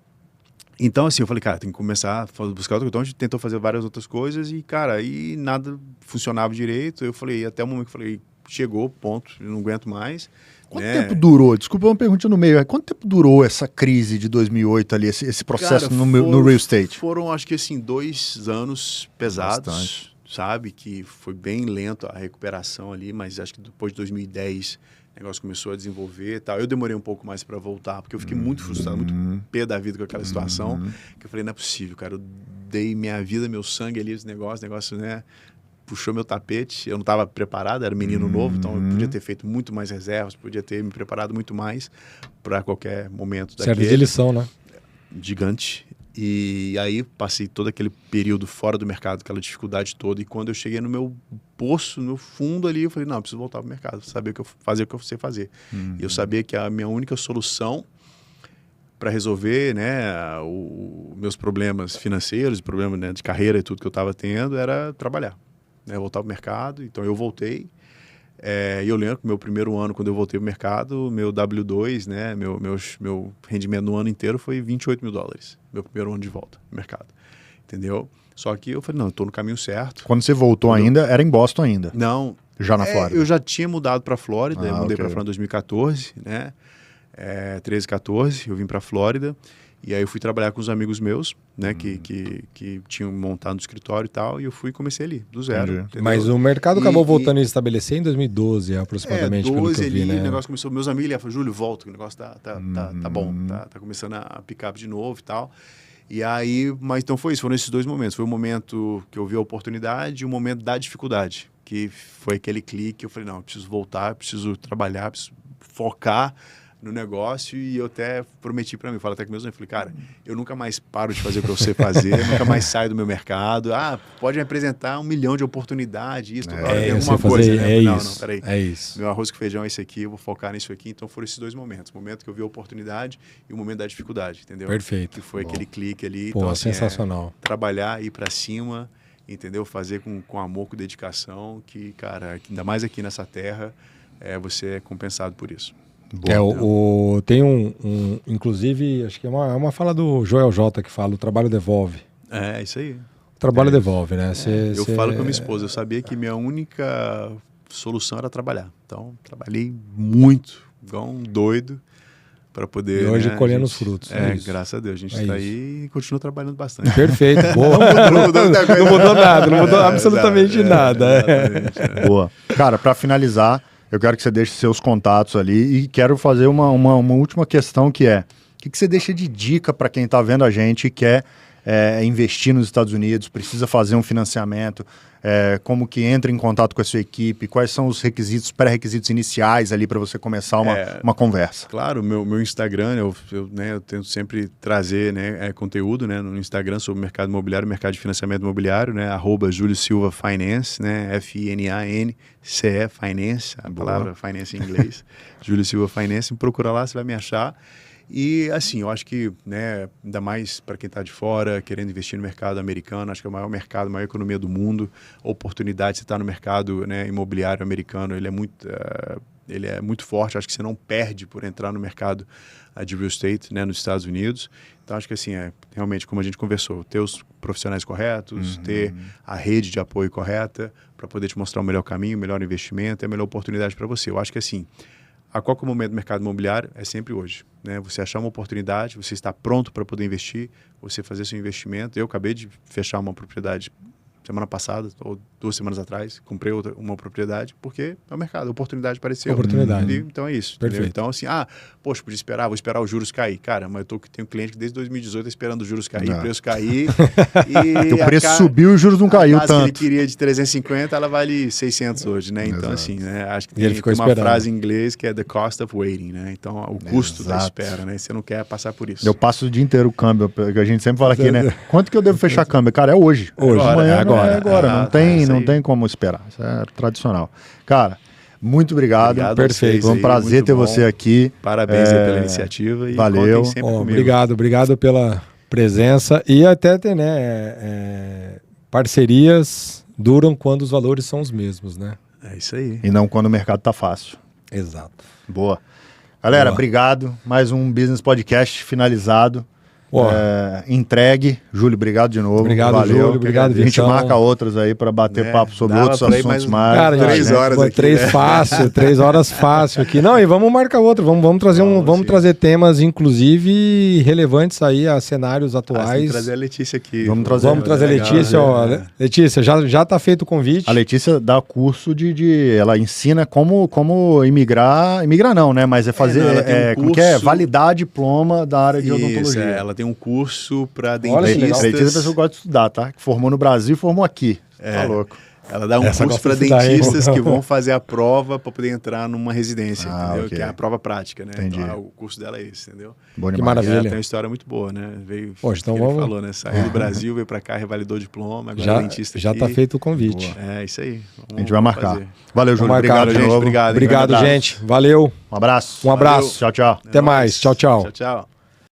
Então, assim, eu falei, cara, tem que começar a buscar outro. Então, a gente tentou fazer várias outras coisas e, cara, aí nada funcionava direito. Eu falei, até o momento que eu falei, chegou, ponto, eu não aguento mais. Quanto tempo durou? Desculpa uma pergunta no meio. Quanto tempo durou essa crise de 2008 ali, esse processo, cara, no real estate? Foram, acho que assim, 2 anos pesados, bastante. Sabe? Que foi bem lento a recuperação ali, mas acho que depois de 2010 o negócio começou a desenvolver e tal. Eu demorei um pouco mais para voltar, porque eu fiquei muito frustrado, muito pé da vida com aquela situação, que eu falei, não é possível, cara, eu dei minha vida, meu sangue ali, esse negócio, né? Puxou meu tapete, eu não estava preparado, era menino novo, então eu podia ter feito muito mais reservas, podia ter me preparado muito mais para qualquer momento daquele. Serve de lição, né? Gigante. E aí passei todo aquele período fora do mercado, aquela dificuldade toda, e quando eu cheguei no meu poço, no meu eu falei, não, eu preciso voltar para o mercado, fazer o que eu sei fazer. E eu sabia que a minha única solução para resolver, né, meus problemas financeiros, problemas, né, de carreira e tudo que eu estava tendo, era trabalhar, né, voltar para o mercado. Então eu voltei, e eu lembro que meu primeiro ano, quando eu voltei para o mercado, meu W2, né, meu rendimento no ano inteiro foi $28 mil, meu primeiro ano de volta no mercado, entendeu? Só que eu falei, não, eu estou no caminho certo. Quando você voltou ainda, era em Boston ainda? Não. Já na Flórida? Eu já tinha mudado para a Flórida, eu mudei para a Flórida em 2014, né, 13, 14, eu vim para a Flórida. E aí eu fui trabalhar com os amigos meus, né, que tinham montado no escritório e tal, e eu fui e comecei ali, do zero. Mas o mercado acabou voltando a estabelecer em 2012, aproximadamente, pelo que eu vi, né? O negócio começou, meus amigos falaram, Júlio, volta, que o negócio tá bom, tá começando a picar de novo e tal. E aí, mas então foi isso, foram esses 2 momentos. Foi o momento que eu vi a oportunidade e o momento da dificuldade, que foi aquele clique, eu falei, não, eu preciso voltar, eu preciso trabalhar, eu preciso focar no negócio. E eu até prometi para mim, falo até com meus amigos, falei, cara, eu nunca mais paro de fazer o que eu sei fazer, nunca mais saio do meu mercado. Pode me apresentar 1 milhão de oportunidades, isso, toda hora tem alguma coisa, né? Não, peraí. É isso. Meu arroz com feijão é esse aqui, eu vou focar nisso aqui. Então foram esses 2 momentos, o momento que eu vi a oportunidade e o momento da dificuldade, entendeu? Perfeito. Que foi aquele clique ali. Pô, então, sensacional. Trabalhar, ir para cima, entendeu? Fazer com amor, com dedicação, que, cara, ainda mais aqui nessa terra, você é compensado por isso. Tem inclusive, acho que é uma fala do Joel J que fala, o trabalho devolve. É, isso aí. O trabalho devolve, né? Eu falo com a minha esposa, eu sabia que minha única solução era trabalhar. Então, trabalhei muito, igual um doido, para poder... E hoje colhendo os frutos. Graças a Deus, a gente está aí e continua trabalhando bastante. Perfeito, boa. Não mudou nada, não mudou absolutamente nada. Boa. Cara, para finalizar, eu quero que você deixe seus contatos ali e quero fazer uma última questão que é, o que você deixa de dica para quem está vendo a gente e quer investir nos Estados Unidos, precisa fazer um financiamento, como que entra em contato com a sua equipe, quais são os requisitos, pré-requisitos iniciais ali para você começar uma conversa? Claro, meu Instagram, eu tento sempre trazer, né, conteúdo, né, no Instagram sobre o mercado imobiliário, mercado de financiamento imobiliário, né, @Júlio Silva Finance, né, FINANCE Finance, a palavra finance em inglês, Júlio Silva Finance, me procura lá, você vai me achar. E assim, eu acho que, né, ainda mais para quem está de fora, querendo investir no mercado americano, acho que é o maior mercado, a maior economia do mundo, a oportunidade de você estar no mercado, né, imobiliário americano, ele é muito forte, acho que você não perde por entrar no mercado de real estate, né, nos Estados Unidos. Então acho que assim, realmente, como a gente conversou, ter os profissionais corretos, ter a rede de apoio correta para poder te mostrar o melhor caminho, o melhor investimento e a melhor oportunidade para você. Eu acho que assim, a qualquer momento do mercado imobiliário é sempre hoje, né? Você achar uma oportunidade, você está pronto para poder investir, você fazer seu investimento. Eu acabei de fechar uma propriedade semana passada, ou 2 semanas atrás, comprei uma propriedade, porque é o mercado, a oportunidade apareceu. Então é isso. Perfeito. Então assim, poxa, podia esperar, vou esperar os juros cair. Cara, mas eu tenho um cliente que desde 2018 está esperando os juros cair, o preço cair. E o preço subiu e os juros não caiu tanto. A casa que ele queria de 350, ela vale 600 hoje, né? Então assim, né? Acho que tem uma frase em inglês que é the cost of waiting, né? Então o custo da espera, né? Você não quer passar por isso. Eu passo o dia inteiro o câmbio, que a gente sempre fala aqui, né? Quanto que eu devo fechar câmbio? Cara, é hoje. Agora. Não tem como esperar. Isso é tradicional. Cara, muito obrigado. Perfeito. Foi um prazer ter você aqui. Parabéns aí pela iniciativa. E valeu. Contem sempre comigo. Obrigado pela presença. E até ter, né, parcerias duram quando os valores são os mesmos, né? É isso aí. E não quando o mercado tá fácil. Exato. Boa. Galera, obrigado. Mais um Business Podcast finalizado. Entregue. Júlio, obrigado de novo. Obrigado, valeu. Júlio. Obrigado, A gente marca outras aí para bater papo sobre outros assuntos mais. Cara, 3 horas aqui. 3 horas fácil aqui. Não, e vamos marcar outro. Vamos trazer vamos trazer temas, inclusive, relevantes aí a cenários atuais. Tem que trazer a Letícia aqui. Vamos trazer a Letícia. Letícia, já tá feito o convite. A Letícia dá curso ela ensina como imigrar não, né? Mas é fazer, como que é? Validar diploma da área de odontologia. Ela tem um curso para dentistas. Letícia, a pessoa gosta de estudar, tá? Que formou no Brasil e formou aqui. Tá louco. Ela dá um curso para dentistas que vão fazer a prova para poder entrar numa residência, entendeu? Okay. Que é a prova prática, né? Entendi. Então, o curso dela é esse, entendeu? Que maravilha. Tem uma história muito boa, né? Então ele falou, né? Saiu do Brasil, veio para cá, revalidou o diploma, agora é dentista já aqui. tá feito o convite. Boa. É, isso aí. A gente vai marcar. Valeu, Júlio. Obrigado, gente. Obrigado, gente. Valeu. Um abraço. Tchau, tchau. É Até mais. Tchau, tchau. Tchau, tchau.